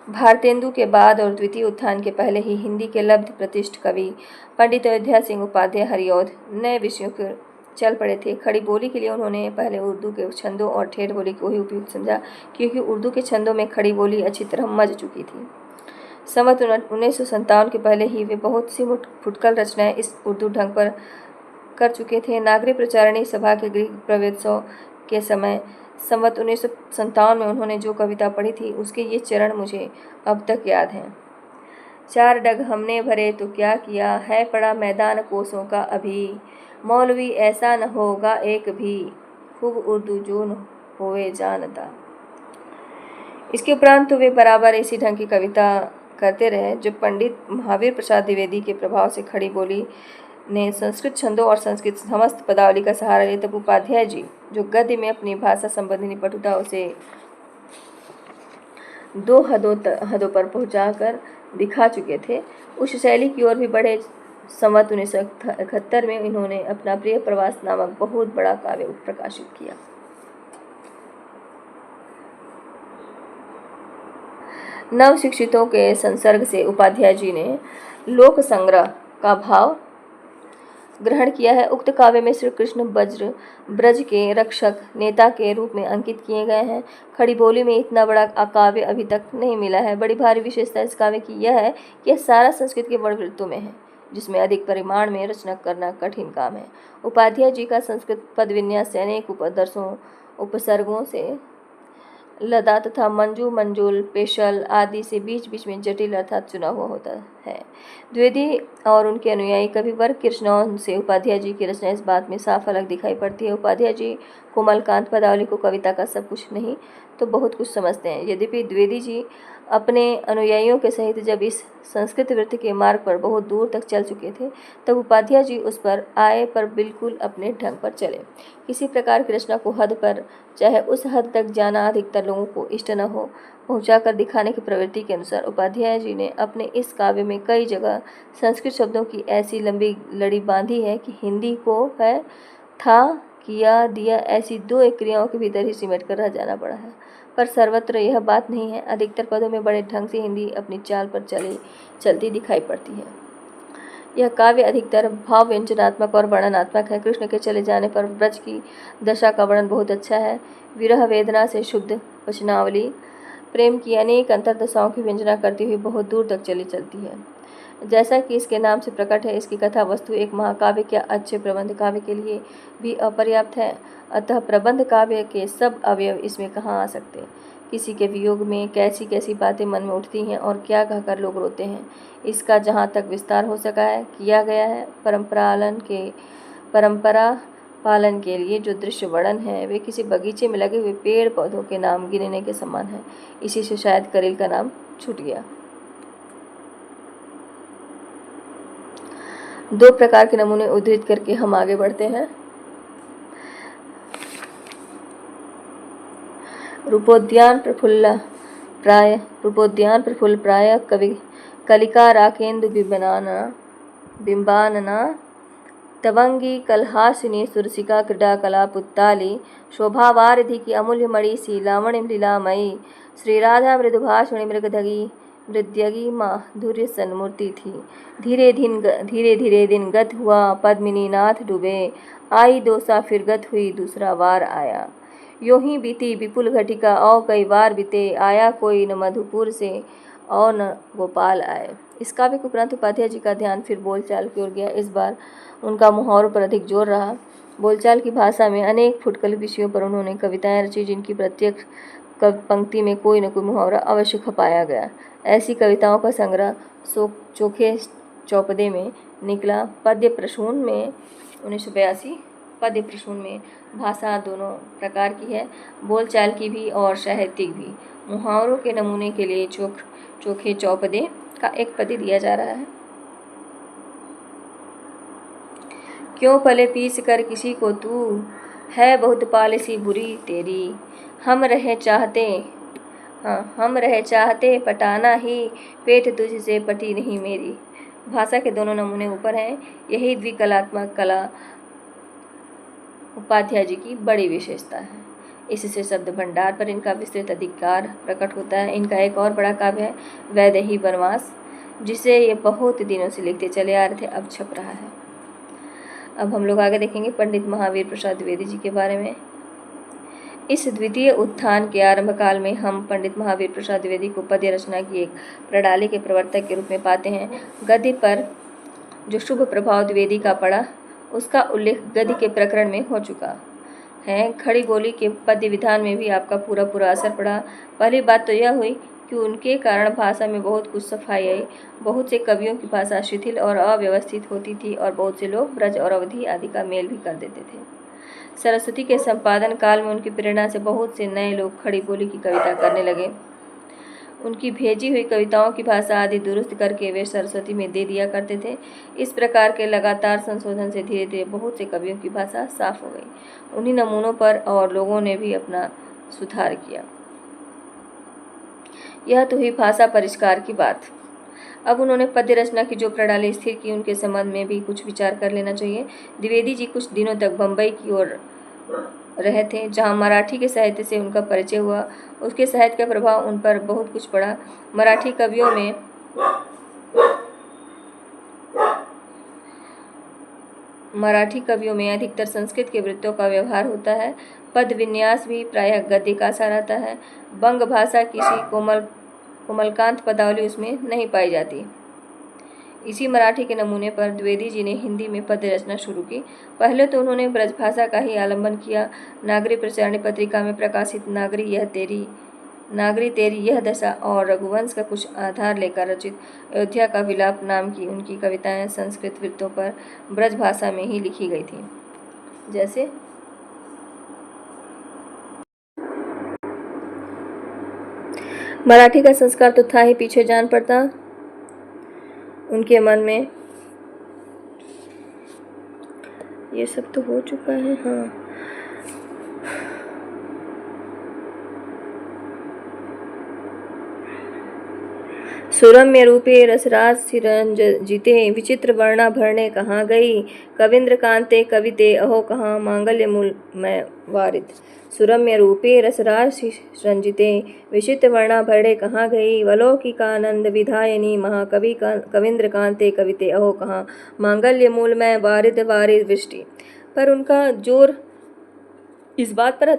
भारतेंदु के बाद और द्वितीय उत्थान के पहले ही हिंदी के लब्ध प्रतिष्ठित कवि पंडित अयोध्या सिंह उपाध्याय हरिऔध नए विषयों के चल पड़े थे। खड़ी बोली के लिए उन्होंने पहले उर्दू के छंदों और ठेठ बोली को ही उपयुक्त समझा, क्योंकि उर्दू के छंदों में खड़ी बोली अच्छी तरह मज चुकी थी। संवत 1957 के पहले ही वे बहुत सी फुटकल रचनाएं इस उर्दू ढंग पर कर चुके थे। नागरिक प्रचारणी सभा के गृह प्रवेशों के समय संवत 1957 में उन्होंने जो कविता पढ़ी थी उसके ये चरण मुझे अब तक याद हैं। 4 डग हमने भरे तो क्या किया, है पड़ा मैदान कोसों का अभी, मौलवी ऐसा न होगा एक भी, खूब उर्दू जो न होवे जानता। इसके उपरांत तो वे बराबर इसी ढंग की कविता करते रहे। जो पंडित महावीर प्रसाद द्विवेदी के प्रभाव से खड़ी बोली ने संस्कृत छंदों और संस्कृत समस्त पदावली का सहारा लिया, तब उपाध्याय जी जो गद्य में अपनी भाषा संबंधी निपटुता से 2 हदों पर पहुंचाकर दिखा चुके थे, उस शैली की ओर भी बढ़े। संवत 1971 में इन्होंने अपना प्रिय प्रवास नामक बहुत बड़ा काव्य प्रकाशित किया। नव शिक्षितों के संसर्ग से उपाध्याय जी ने लोक संग्रह का भाव ग्रहण किया है। उक्त काव्य में श्री कृष्ण ब्रज के रक्षक नेता के रूप में अंकित किए गए हैं। खड़ी बोली में इतना बड़ा काव्य अभी तक नहीं मिला है। बड़ी भारी विशेषता इस काव्य की यह है कि यह सारा संस्कृत के वर्णवृत्तों में है, जिसमें अधिक परिमाण में रचना करना कठिन काम है। उपाध्याय जी का संस्कृत पद विन्यास अनेक उपसर्गों से लदा तथा मंजू, मंजूल, पेशल आदि से बीच बीच में जटिल अर्थात चुना हुआ होता है। द्विवेदी और उनके अनुयायी कविवर्ग की रचनाओं से उपाध्याय जी की रचना इस बात में साफ अलग दिखाई पड़ती है। उपाध्याय जी कोमलकांत पदावली को कविता का सब कुछ नहीं तो बहुत कुछ समझते हैं। यद्यपि द्विवेदी जी अपने अनुयायियों के सहित जब इस संस्कृत वृत्ति के मार्ग पर बहुत दूर तक चल चुके थे, तब उपाध्याय जी उस पर आए पर बिल्कुल अपने ढंग पर चले। किसी प्रकार की रचना को हद पर, चाहे उस हद तक जाना अधिकतर लोगों को इष्ट न हो, पहुंचाकर दिखाने की प्रवृत्ति के अनुसार उपाध्याय जी ने अपने इस काव्य में कई जगह संस्कृत शब्दों की ऐसी लंबी लड़ी बांधी है कि हिंदी को है, था, किया, दिया ऐसी 2 एक क्रियाओं के भीतर ही सिमट कर रह जाना पड़ा है। पर सर्वत्र यह बात नहीं है। अधिकतर पदों में बड़े ढंग से हिंदी अपनी चाल पर चलती दिखाई पड़ती है। यह काव्य अधिकतर भाव व्यंजनात्मक और वर्णनात्मक है। कृष्ण के चले जाने पर ब्रज की दशा का वर्णन बहुत अच्छा है। विरह वेदना से शुद्ध वचनावली प्रेम की अनेक अंतर्दशाओं की व्यंजना करती हुई बहुत दूर तक चलती है। जैसा कि इसके नाम से प्रकट है, इसकी कथा वस्तु एक महाकाव्य क्या अच्छे प्रबंध काव्य के लिए भी अपर्याप्त है। अतः प्रबंध काव्य के सब अवयव इसमें कहाँ आ सकते। किसी के वियोग में कैसी कैसी बातें मन में उठती हैं और क्या कहकर लोग रोते हैं, इसका जहाँ तक विस्तार हो सका है किया गया है। परंपरा पालन के लिए जो दृश्य वर्णन है वे किसी बगीचे में लगे हुए पेड़ पौधों के नाम गिनने के समान है। इसी से शायद करेल का नाम छूट गया। 2 प्रकार के नमूने उद्धृत करके हम आगे बढ़ते हैं। रूपोद्यान प्रफुल्ल प्राय कवि कलिका राकेंदु विबनाना बिंबानना तवंगी कलहासिनी सुरसिका क्रीडा कला पुत्ताली शोभावारिधि की अमूल्य मणि सी लावण्य लीलामयी श्री राधा मृदुभाषिणी मृगधगी मृद्यगी माधुर्य सन्मूर्ति थी। धीरे धीरे दिन गत हुआ, पद्मिनी नाथ डूबे, आई दोसा फिर गत हुई, दूसरा वार आया। यूं ही बीती विपुल घटिका और कई बार बीते, आया कोई न मधुपुर से और न गोपाल आए। इस काव्य के उपरांत उपाध्याय जी का ध्यान फिर बोलचाल की ओर गया। इस बार उनका मुहावरों पर अधिक जोर रहा। बोलचाल की भाषा में अनेक फुटकल विषयों पर उन्होंने कविताएं रची, जिनकी प्रत्येक पंक्ति में कोई न कोई मुहावरा अवश्य खपाया गया। ऐसी कविताओं का संग्रह चोखे चौपदे में निकला। पद्य प्रसून में 1982, पद्य प्रसून में भाषा दोनों प्रकार की है, बोलचाल की भी और साहित्यिक भी। मुहावरों के नमूने के लिए चोखे चौपदे का एक पद्य दिया जा रहा है। क्यों पले पीस कर किसी को तू, है बहुत पालिसी बुरी तेरी, हम रहे चाहते पटाना ही, पेट तुझसे पटी नहीं मेरी। भाषा के दोनों नमूने ऊपर हैं। यही द्विकलात्मक कला उपाध्याय जी की बड़ी विशेषता है। इससे शब्द भंडार पर इनका विस्तृत अधिकार प्रकट होता है। इनका एक और बड़ा काव्य है वैदेही वनवास, जिसे ये बहुत दिनों से लिखते चले आ रहे थे, अब छप रहा है। अब हम लोग आगे देखेंगे पंडित महावीर प्रसाद द्विवेदी जी के बारे में। इस द्वितीय उत्थान के आरंभ काल में हम पंडित महावीर प्रसाद द्विवेदी को पद्य रचना की एक प्रणाली के प्रवर्तक के रूप में पाते हैं। गद्य पर जो शुभ प्रभाव द्विवेदी का पड़ा, उसका उल्लेख गद्य के प्रकरण में हो चुका है। खड़ी बोली के पद्य विधान में भी आपका पूरा असर पड़ा। पहली बात तो यह हुई कि उनके कारण भाषा में बहुत कुछ सफाई आई। बहुत से कवियों की भाषा शिथिल और अव्यवस्थित होती थी और बहुत से लोग ब्रज और अवधि आदि का मेल भी कर देते थे। सरस्वती के संपादन काल में उनकी प्रेरणा से बहुत से नए लोग खड़ी बोली की कविता करने लगे। उनकी भेजी हुई कविताओं की भाषा आदि दुरुस्त करके वे सरस्वती में दे दिया करते थे। इस प्रकार के लगातार संशोधन से धीरे धीरे बहुत से कवियों की भाषा साफ हो गई। उन्हीं नमूनों पर और लोगों ने भी अपना सुधार किया। यह तो हुई भाषा परिष्कार की बात। अब उन्होंने पद्य रचना की जो प्रणाली स्थिर की, उनके संबंध में भी कुछ विचार कर लेना चाहिए। द्विवेदी जी कुछ दिनों तक बम्बई की ओर रहे थे, जहाँ मराठी के साहित्य से उनका परिचय हुआ। उसके साहित्य का प्रभाव उन पर बहुत कुछ पड़ा। मराठी कवियों में अधिकतर संस्कृत के वृत्तों का व्यवहार होता है। पद विन्यास भी प्रायः गद्य का सा रहता है। बंग भाषा किसी कोमलकांत पदावली उसमें नहीं पाई जाती। इसी मराठी के नमूने पर द्विवेदी जी ने हिंदी में पद्य रचना शुरू की। पहले तो उन्होंने ब्रजभाषा का ही आलंबन किया। नागरी प्रचारणी पत्रिका में प्रकाशित नागरी तेरी यह दशा और रघुवंश का कुछ आधार लेकर रचित अयोध्या का विलाप नाम की उनकी कविताएं संस्कृत वृत्तों पर ब्रजभाषा में ही लिखी गई थी। जैसे मराठी का संस्कार तो था ही, पीछे जान पड़ता उनके मन में। ये सब तो हो चुका है। हाँ, सुरम्य रूपे रसराज सिरंजिते, विचित्र वर्णा भरने कहाँ गई, कविंद्र कांते कविते अहो कहाँ, मांगल्य मूल मैं वारिद। सुरम्य रूपे रसराज रंजिते, विचित्र वर्णा भरने कहाँ गई, वलौकिकानंद विधायनी महाकवि कविंद्र कांते कविते अहो कहाँ, मांगल्य मूल मैं वारिद वारिद वृष्टि। पर उनका जोर इस बात पर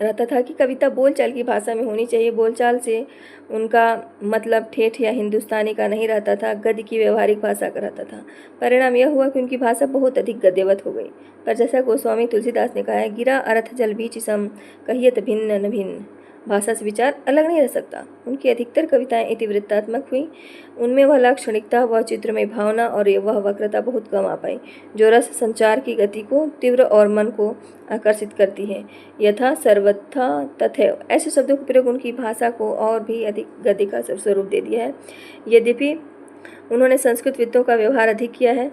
रहता था कि कविता बोलचाल की भाषा में होनी चाहिए। बोलचाल से उनका मतलब ठेठ या हिंदुस्तानी का नहीं रहता था, गद्य की व्यवहारिक भाषा का रहता था। परिणाम यह हुआ कि उनकी भाषा बहुत अधिक गद्यवत हो गई। पर जैसा गोस्वामी तुलसीदास ने कहा है, गिरा अर्थ जल बीच सम, कहियत भिन्न न भिन्न। भाषा से विचार अलग नहीं रह सकता। उनकी अधिकतर कविताएं इतिवृत्तात्मक हुई। उनमें वह लाक्षणिकता, वह चित्रमय भावना और वह वक्रता बहुत कम आ पाई, जो रस संचार की गति को तीव्र और मन को आकर्षित करती है। यथा सर्वथा तथैव, ऐसे शब्दों का प्रयोग उनकी भाषा को और भी अधिक गद्य का स्वरूप दे दिया है। यद्यपि उन्होंने संस्कृत वृत्तों का व्यवहार अधिक किया है,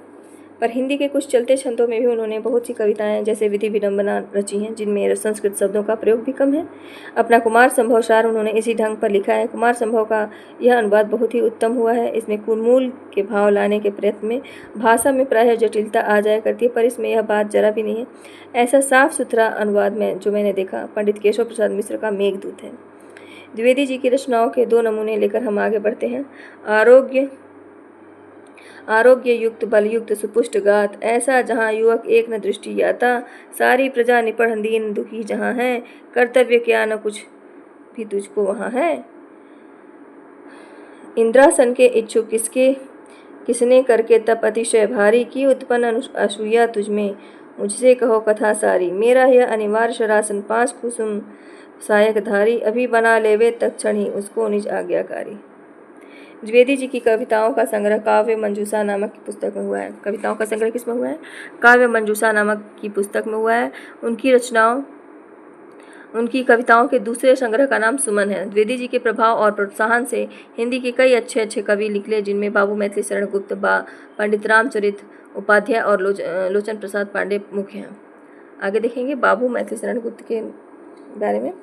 पर हिंदी के कुछ चलते छंदों में भी उन्होंने बहुत सी कविताएं जैसे विधि विडंबना रची हैं, जिनमें संस्कृत शब्दों का प्रयोग भी कम है। अपना कुमार संभव सार उन्होंने इसी ढंग पर लिखा है। कुमार संभव का यह अनुवाद बहुत ही उत्तम हुआ है। इसमें कुलमूल के भाव लाने के प्रयत्न में भाषा में प्रायः जटिलता आ जाया करती है, पर इसमें यह बात जरा भी नहीं है। ऐसा साफ सुथरा अनुवाद में जो मैंने देखा पंडित केशव प्रसाद मिश्र का मेघदूत है। द्विवेदी जी की रचनाओं के 2 नमूने लेकर हम आगे बढ़ते हैं। आरोग्य युक्त बलयुक्त सुपुष्ट गात, ऐसा जहाँ युवक एक न दृष्टि याता, सारी प्रजा निपढ़ दीन दुखी जहाँ है, कर्तव्य क्या न कुछ भी तुझको वहाँ है। इंद्रासन के इच्छुक किसने करके तप अतिशय भारी, की उत्पन्न असूया तुझमें, मुझसे कहो कथा सारी। मेरा यह अनिवार्य शरासन 5 कुसुम सायक धारी, अभी बना लेवे तत्क्षण ही उसको निज आज्ञाकारी। द्विवेदी जी की कविताओं का संग्रह काव्य मंजूषा नामक की पुस्तक में हुआ है। कविताओं का संग्रह किसमें हुआ है? काव्य मंजूषा नामक की पुस्तक में हुआ है। उनकी कविताओं के दूसरे संग्रह का नाम सुमन है। द्विवेदी जी के प्रभाव और प्रोत्साहन से हिंदी के कई अच्छे कवि निकले, जिनमें बाबू मैथिली शरण गुप्त, पंडित रामचरित उपाध्याय और लोचन प्रसाद पांडे मुख्य हैं। आगे देखेंगे बाबू मैथिली शरण गुप्त के बारे में।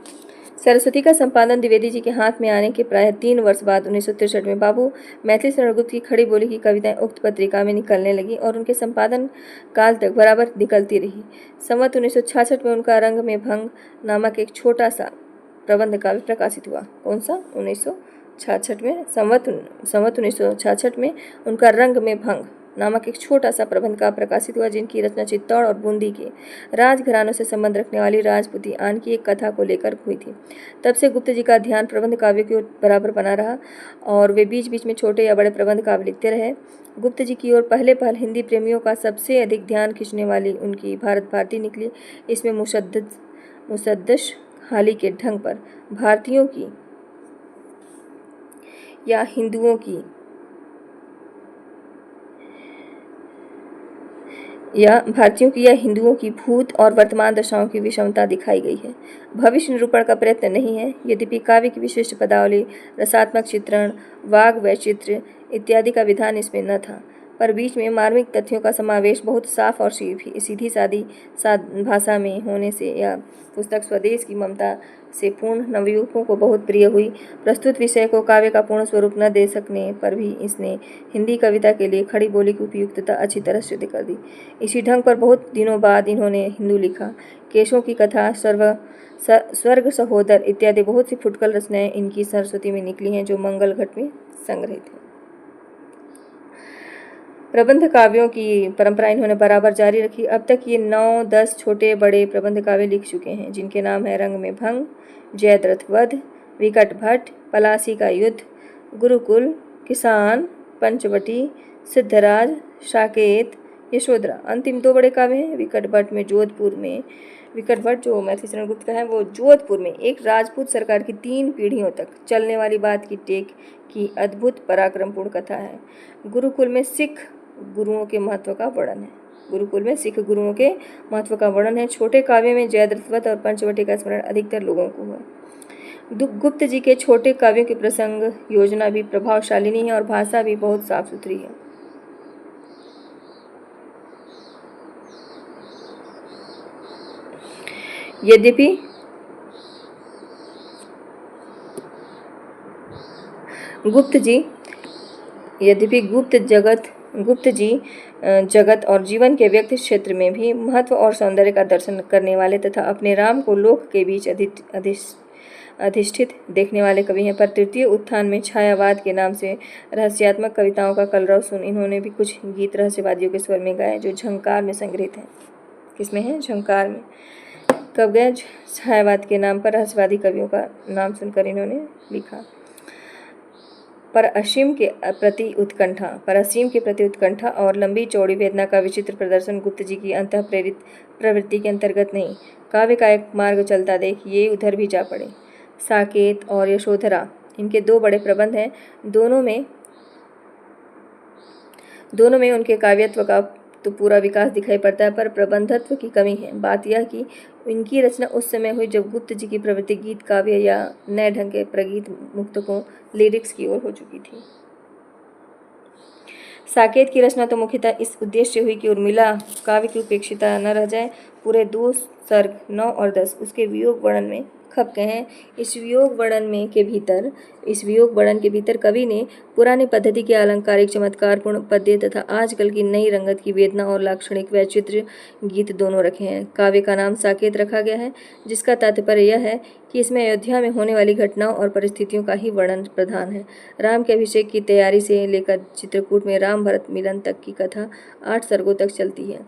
सरस्वती का संपादन द्विवेदी जी के हाथ में आने के प्रायः 3 वर्ष बाद 1963 में बाबू मैथिली शरण गुप्त की खड़ी बोली की कविताएं उक्त पत्रिका में निकलने लगी और उनके संपादन काल तक बराबर निकलती रही। संवत 1966 में उनका रंग में भंग नामक एक छोटा सा प्रबंध काव्य प्रकाशित हुआ। कौन सा? 1966 में। संवत 1966 में उनका रंग में भंग नामक एक छोटा सा प्रबंध काव्य प्रकाशित हुआ, जिनकी रचना चित्तौड़ और बूंदी के राजघरानों से संबंध रखने वाली राजपूती आन की एक कथा को लेकर हुई थी। तब से गुप्त जी का ध्यान प्रबंध काव्य की ओर बराबर बना रहा और वे बीच बीच में छोटे या बड़े प्रबंध काव्य लिखते रहे। गुप्त जी की ओर पहले हिंदी प्रेमियों का सबसे अधिक ध्यान खींचने वाली उनकी भारत भारती निकली। इसमें मुसद्दश हाली के ढंग पर भारतीयों की या हिंदुओं की भूत और वर्तमान दशाओं की विषमता दिखाई गई है। भविष्य निरूपण का प्रयत्न नहीं है। यद्यपि काव्य की विशिष्ट पदावली, रसात्मक चित्रण, वाग वैचित्र्य इत्यादि का विधान इसमें न था, पर बीच में मार्मिक तथ्यों का समावेश बहुत साफ और सीधी सादी भाषा में होने से यह पुस्तक स्वदेश की ममता से पूर्ण नवयुवकों को बहुत प्रिय हुई। प्रस्तुत विषय को काव्य का पूर्ण स्वरूप न दे सकने पर भी इसने हिंदी कविता के लिए खड़ी बोली की उपयुक्तता अच्छी तरह सिद्ध कर दी। इसी ढंग पर बहुत दिनों बाद इन्होंने हिंदू लिखा, केशों की कथा, स्वर्ग सहोदर इत्यादि बहुत सी फुटकल रचनाएं इनकी सरस्वती में निकली हैं, जो मंगल घट में संग्रहित हैं। प्रबंध काव्यों की परंपरा इन्होंने बराबर जारी रखी। अब तक ये 9-10 छोटे बड़े प्रबंध काव्य लिख चुके हैं, जिनके नाम है रंग में भंग, जयद्रथ वध, विकट भट्ट, पलासी का युद्ध, गुरुकुल, किसान, पंचवटी, सिद्धराज, साकेत, यशोधरा। अंतिम 2 बड़े काव्य हैं। विकट भट्ट जो मैथिली शरण गुप्त का है, वो जोधपुर में एक राजपूत सरकार की 3 पीढ़ियों तक चलने वाली बात की टेक की अद्भुत पराक्रमपूर्ण कथा है। गुरुकुल में सिख गुरुओं के महत्व का वर्णन है। छोटे काव्य में जयद्रथ वध और पंचवटी का स्मरण अधिकतर लोगों को हुआ। गुप्त जी के छोटे काव्यों की प्रसंग योजना भी प्रभावशालिनी है और भाषा भी बहुत साफ सुथरी है। यद्यपि गुप्त जी जगत और जीवन के व्यक्ति क्षेत्र में भी महत्व और सौंदर्य का दर्शन करने वाले तथा अपने राम को लोक के बीच अधिष्ठित देखने वाले कवि हैं। पर तृतीय उत्थान में छायावाद के नाम से रहस्यात्मक कविताओं का कलरव सुन इन्होंने भी कुछ गीत रहस्यवादियों के स्वर में गाए, जो झंकार में संग्रहित हैं। किसमें है? झंकार में। कब गए? छायावाद के नाम पर रहस्यवादी कवियों का नाम सुनकर इन्होंने लिखा। पर असीम के प्रति उत्कंठा और लंबी चौड़ी वेदना का विचित्र प्रदर्शन गुप्त जी की अंतः प्रेरित प्रवृत्ति के अंतर्गत नहीं। काव्य का एक मार्ग चलता देख ये उधर भी जा पड़े। साकेत और यशोधरा इनके 2 बड़े प्रबंध हैं। दोनों में उनके काव्यत्व का तो पूरा विकास दिखाई पड़ता है, पर प्रबंधत्व की कमी है। बात यह कि इनकी रचना उस समय हुई जब गुप्त जी की प्रवृत्ति गीत काव्य या नए ढंग के प्रगीत मुक्तकों लिरिक्स की ओर हो चुकी थी। साकेत की रचना तो मुख्यतः इस उद्देश्य हुई कि उर्मिला काव्य की उपेक्षिता न रह जाए। पूरे 2 सर्ग 9 और 10 उसके वियोग वर्णन में खप गए हैं। इस वियोग वर्णन के भीतर कवि ने पुरानी पद्धति के अलंकारिक चमत्कारपूर्ण पद्य तथा आजकल की नई रंगत की वेदना और लाक्षणिक वैचित्र्य गीत दोनों रखे हैं। काव्य का नाम साकेत रखा गया है, जिसका तात्पर्य यह है कि इसमें अयोध्या में होने वाली घटनाओं और परिस्थितियों का ही वर्णन प्रधान है। राम के अभिषेक की तैयारी से लेकर चित्रकूट में राम भरत मिलन तक की कथा 8 सर्गों तक चलती है।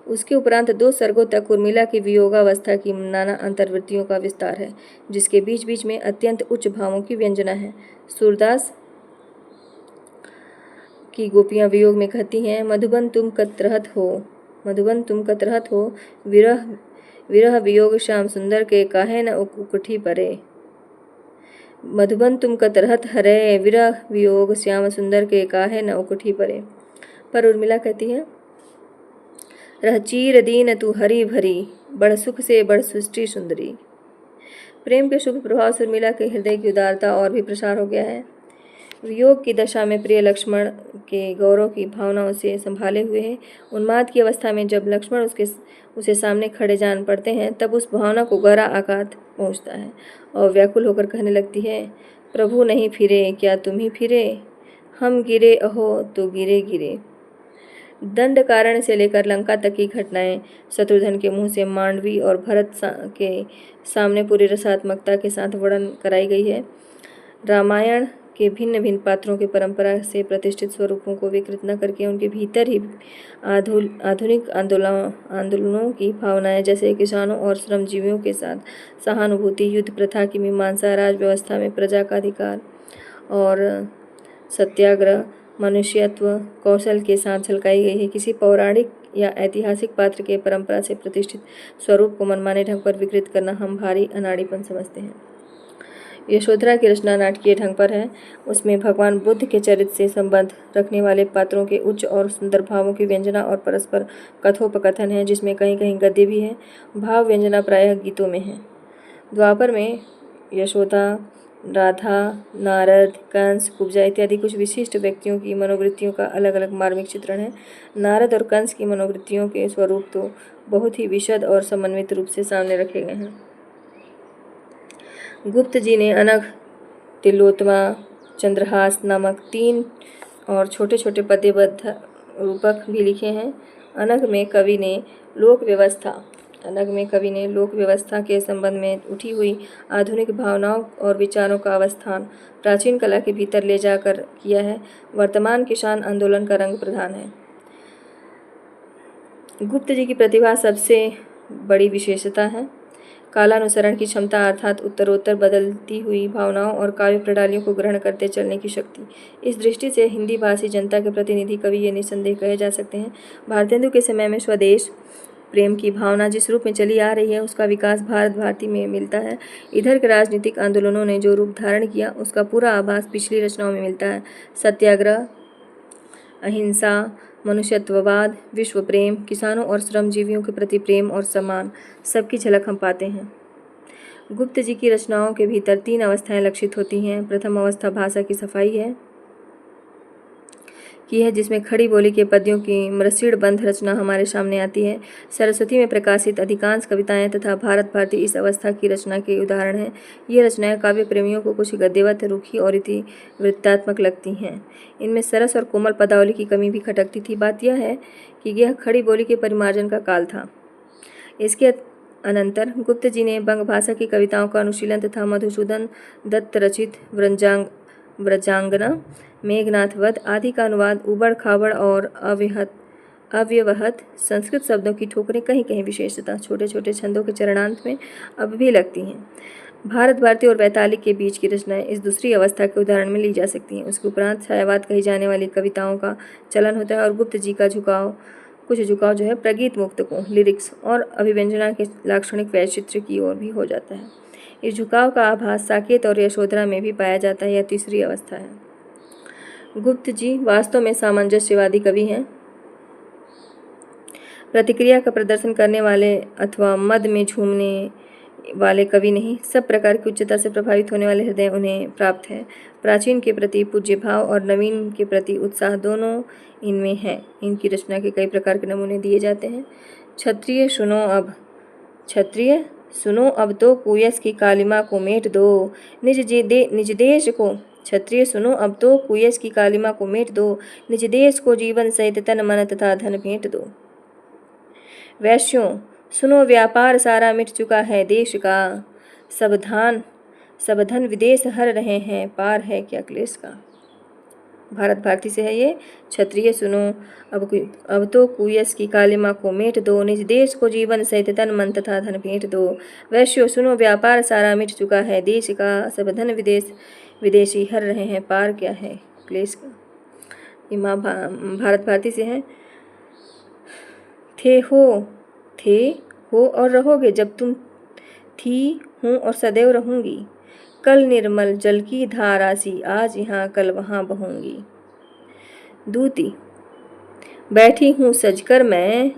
उसके उपरांत 2 सर्गों तक उर्मिला की वियोगावस्था की नाना अंतर्वृत्तियों का विस्तार है, जिसके बीच बीच में अत्यंत उच्च भावों की व्यंजना है। सूरदास की गोपियां वियोग में कहती हैं, मधुबन तुम कत रहत हो, विरह विरह वियोग श्याम सुंदर के काहे न उकठी परे। मधुबन तुम कत रहत हरे, विरह वियोग श्याम सुंदर के काहे न उकठी परे। पर उर्मिला कहती है, रह चीर दीन तू हरी भरी, बड़ सुख से बड़ सृष्टि सुंदरी। प्रेम के शुभ प्रभाव से उर्मिला के हृदय की उदारता और भी प्रसार हो गया है। वियोग की दशा में प्रिय लक्ष्मण के गौरव की भावना उसे संभाले हुए है। उन्माद की अवस्था में जब लक्ष्मण उसे सामने खड़े जान पड़ते हैं, तब उस भावना को गहरा आघात पहुंचता है और व्याकुल होकर कहने लगती है, प्रभु नहीं फिरे क्या तुम ही फिरे, हम गिरे अहो तो गिरे गिरे। दंड कारण से लेकर लंका तक की घटनाएं शत्रुघ्न के मुंह से मांडवी और भरत के सामने पूरी रसात्मकता के साथ वर्णन कराई गई है। रामायण के भिन्न भिन्न पात्रों के परंपरा से प्रतिष्ठित स्वरूपों को विकृत न करके उनके भीतर ही आधुनिक आंदोलनों की भावनाएं, जैसे किसानों और श्रमजीवियों के साथ सहानुभूति, युद्ध प्रथा की मीमांसा, राज व्यवस्था में प्रजा का अधिकार और सत्याग्रह, मनुष्यत्व कौशल के साथ झलकाई गई है। किसी पौराणिक या ऐतिहासिक पात्र के परंपरा से प्रतिष्ठित स्वरूप को मनमाने ढंग पर विकृत करना हम भारी अनाड़ीपन समझते हैं। यशोधरा की रचना नाटकीय ढंग पर है। उसमें भगवान बुद्ध के चरित्र से संबंध रखने वाले पात्रों के उच्च और सुंदर भावों की व्यंजना और परस्पर कथोपकथन है, जिसमें कहीं कहीं गद्य भी है। भाव व्यंजना प्रायः गीतों में है। द्वापर में यशोदा, राधा, नारद, कंस, कुब्जा इत्यादि कुछ विशिष्ट व्यक्तियों की मनोवृत्तियों का अलग अलग मार्मिक चित्रण है। नारद और कंस की मनोवृत्तियों के स्वरूप तो बहुत ही विशद और समन्वित रूप से सामने रखे गए हैं। गुप्त जी ने अनघ, तिलोत्तमा, चंद्रहास नामक 3 और छोटे छोटे पद्यबद्ध रूपक भी लिखे हैं। अनघ में कवि ने लोक व्यवस्था के संबंध में उठी हुई आधुनिक भावनाओं और विचारों का अवस्थान प्राचीन कला के भीतर ले जाकर किया है। वर्तमान किसान आंदोलन का रंग प्रधान है। गुप्त जी की प्रतिभा सबसे बड़ी विशेषता है। कालानुसरण की क्षमता, अर्थात उत्तरोत्तर बदलती हुई भावनाओं और काव्य प्रणालियों को ग्रहण करते चलने की शक्ति। इस दृष्टि से हिंदी भाषी जनता के प्रतिनिधि कवि ये निसंदेह कहे जा सकते हैं। भारतेंदु के समय में स्वदेश प्रेम की भावना जिस रूप में चली आ रही है, उसका विकास भारत भारती में मिलता है। इधर के राजनीतिक आंदोलनों ने जो रूप धारण किया, उसका पूरा आभास पिछली रचनाओं में मिलता है। सत्याग्रह, अहिंसा, मनुष्यत्ववाद, विश्व प्रेम, किसानों और श्रमजीवियों के प्रति प्रेम और सम्मान, सबकी झलक हम पाते हैं। गुप्त जी की रचनाओं के भीतर 3 अवस्थाएं लक्षित होती हैं। प्रथम अवस्था भाषा की सफाई है, जिसमें खड़ी बोली के पद्यों की मृषिण बंध रचना हमारे सामने आती है। सरस्वती में प्रकाशित अधिकांश कविताएं तथा भारत भारती इस अवस्था की रचना के उदाहरण हैं। ये रचनाएं काव्य प्रेमियों को कुछ गद्यवत, रुखी और इतिवृत्तात्मक लगती हैं। इनमें सरस और कोमल पदावली की कमी भी खटकती थी। बात यह है कि यह खड़ी बोली के परिमार्जन का काल था। इसके अनंतर गुप्त जी ने बंग भाषा की कविताओं का अनुशीलन तथा मधुसूदन दत्त रचित व्रजांगना, मेघनाथ वध आदि का अनुवाद, उबड़ खाबड़ और अव्यवहत संस्कृत शब्दों की ठोकरें, कहीं कहीं विशेषतः छोटे छोटे छंदों के चरणांत में अब भी लगती हैं। भारत भारती और वैतालिक के बीच की रचनाएं इस दूसरी अवस्था के उदाहरण में ली जा सकती हैं। उसके उपरांत छायावाद कही जाने वाली कविताओं का चलन होता है और गुप्त जी का कुछ झुकाव जो है प्रगीत मुक्तकों, लिरिक्स और अभिव्यंजना के लाक्षणिक वैचित्र्य की ओर भी हो जाता है। इस झुकाव का आभास साकेत और यशोधरा में भी पाया जाता है। यह तीसरी अवस्था है। गुप्त जी वास्तव में सामंजस्यवादी कवि हैं। प्रतिक्रिया का प्रदर्शन करने वाले अथवा मद में झूमने वाले कवि नहीं, सब प्रकार की उच्चता से प्रभावित होने वाले हृदय उन्हें प्राप्त है। प्राचीन के प्रति पूज्य भाव और नवीन के प्रति उत्साह दोनों इनमें है। इनकी रचना के कई प्रकार के नमूने दिए जाते हैं। क्षत्रिय सुनो अब तो कुयस की कालिमा को मेट दो, निज देश को। क्षत्रिय सुनो अब तो कुयस की कालिमा को मेट दो, निज देश को जीवन सहित तन मन तथा धन भेंट दो। वैश्यों सुनो व्यापार सारा मिट चुका है देश का, सब धन विदेश हर रहे हैं, पार है क्या क्लेश का। भारत भारती से है ये। क्षत्रिय सुनो अब तो कुयस की कालिमा को मेट दो, निज देश को जीवन सहित तन मन तथा धन भेंट दो। वैश्यों सुनो व्यापार सारा मिट चुका है देश का, सब धन विदेशी हर रहे हैं, पार क्या है क्लेश का। ये माँ भारत भारती से है। थे हो और रहोगे जब तुम थी, हूँ और सदैव रहूंगी। कल निर्मल जल की धारा सी, आज यहाँ कल वहाँ बहूंगी। दूती बैठी हूँ सजकर मैं,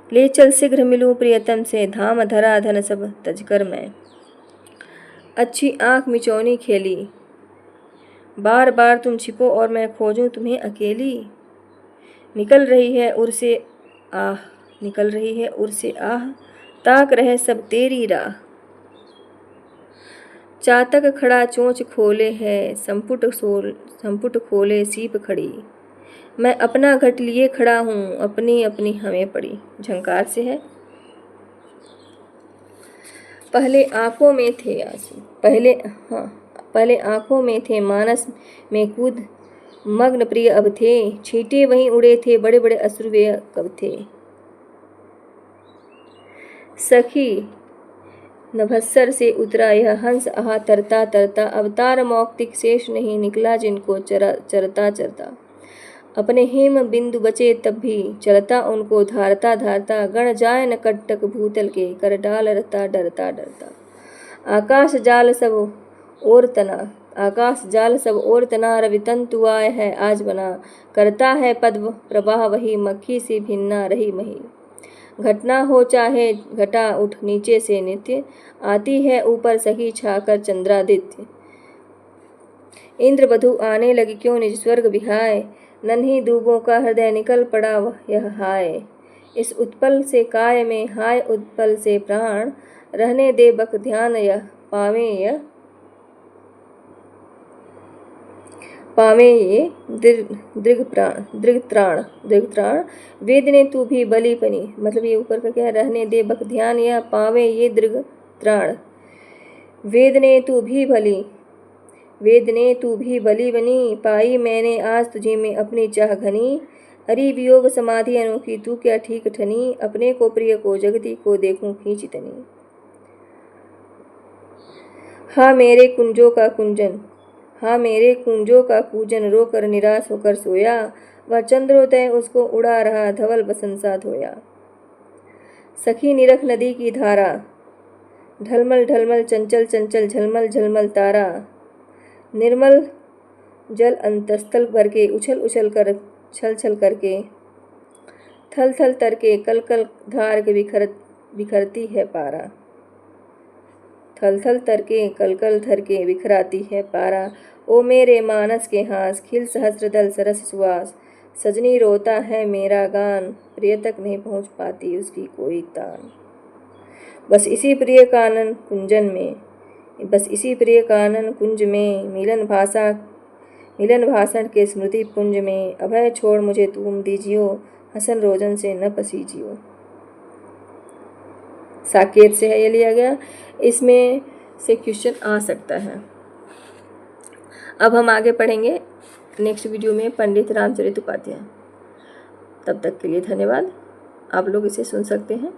ले चल शीघ्र मिलूं प्रियतम से, धाम धरा धन सब तजकर मैं। अच्छी आँख मिचौनी खेली, बार बार तुम छिपो और मैं खोजूं तुम्हें अकेली। निकल रही है उर से आह, ताक रहे सब तेरी राह। चातक खड़ा चोंच खोले है, संपुट खोले सीप खड़ी। मैं अपना घट लिए खड़ा हूँ, अपनी अपनी हमें पड़ी। झंकार से है। पहले आँखों में थे आंसू, पहले आँखों में थे मानस में कूद मग्न प्रिय अब थे, छींटे वहीं उड़े थे बड़े बड़े अश्रु वे कब थे। सखी नभस्सर से उतरा यह हंस आहा तरता तरता, अवतार मौक्तिक शेष नहीं निकला जिनको चरता चरता। अपने हेम बिंदु बचे तब भी चलता उनको धारता धारता, गण जाय न कटक भूतल के कर डाल रहता डरता डरता। आकाश जाल सब और तना रवितंतु आय है आज बना, करता है पद्म प्रवाह वही मक्खी सी भिन्ना रही मही। घटना हो चाहे घटा उठ नीचे से नित्य, आती है ऊपर सखी छाकर चंद्रादित्य। इंद्र बधु आने लगी क्यों निज स्वर्ग विहाय, नन्ही दूबों का हृदय निकल पड़ा वह यह हाय। इस उत्पल से काय में हाय उत्पल से प्राण, रहने दे बक ध्यान यह पावे ये दृग्त्राण। वेद ने तू भी बलि बनी, मतलब ये ऊपर का क्या है, रहने दे बक ध्यान या पावे ये दृग्त्राण। वेद ने तू भी बलि बनी, पाई मैंने आज तुझे में अपनी चाह घनी। अरि वियोग समाधि अनोखी तू क्या ठीक ठनी, अपने को प्रिय को जगती को देखूं खींच तनी। हाँ मेरे कुंजों का कूजन रोकर निराश होकर सोया, वह चंद्रोदय उसको उड़ा रहा धवल बसंत सा धोया। सखी निरख नदी की धारा, ढलमल ढलमल चंचल चंचल झलमल झलमल तारा। निर्मल जल अंतस्थल भर के उछल उछल कर छल छल करके, थल थल तर के कल कल धार के बिखरती है पारा। थल थल तर के कल कल धर के बिखराती है पारा। ओ मेरे मानस के हास खिल सहस्र दल सरस सुवास, सजनी रोता है मेरा गान, प्रिय तक नहीं पहुँच पाती उसकी कोई तान। बस इसी प्रिय कानन कुंज में मिलन भाषण के स्मृति पुंज में, अभय छोड़ मुझे तुम दीजियो, हसन रोजन से न पसीजियो। साकेत से है ये लिया गया। इसमें से क्वेश्चन आ सकता है। अब हम आगे पढ़ेंगे नेक्स्ट वीडियो में पंडित रामचरित उपाध्याय। तब तक के लिए धन्यवाद। आप लोग इसे सुन सकते हैं।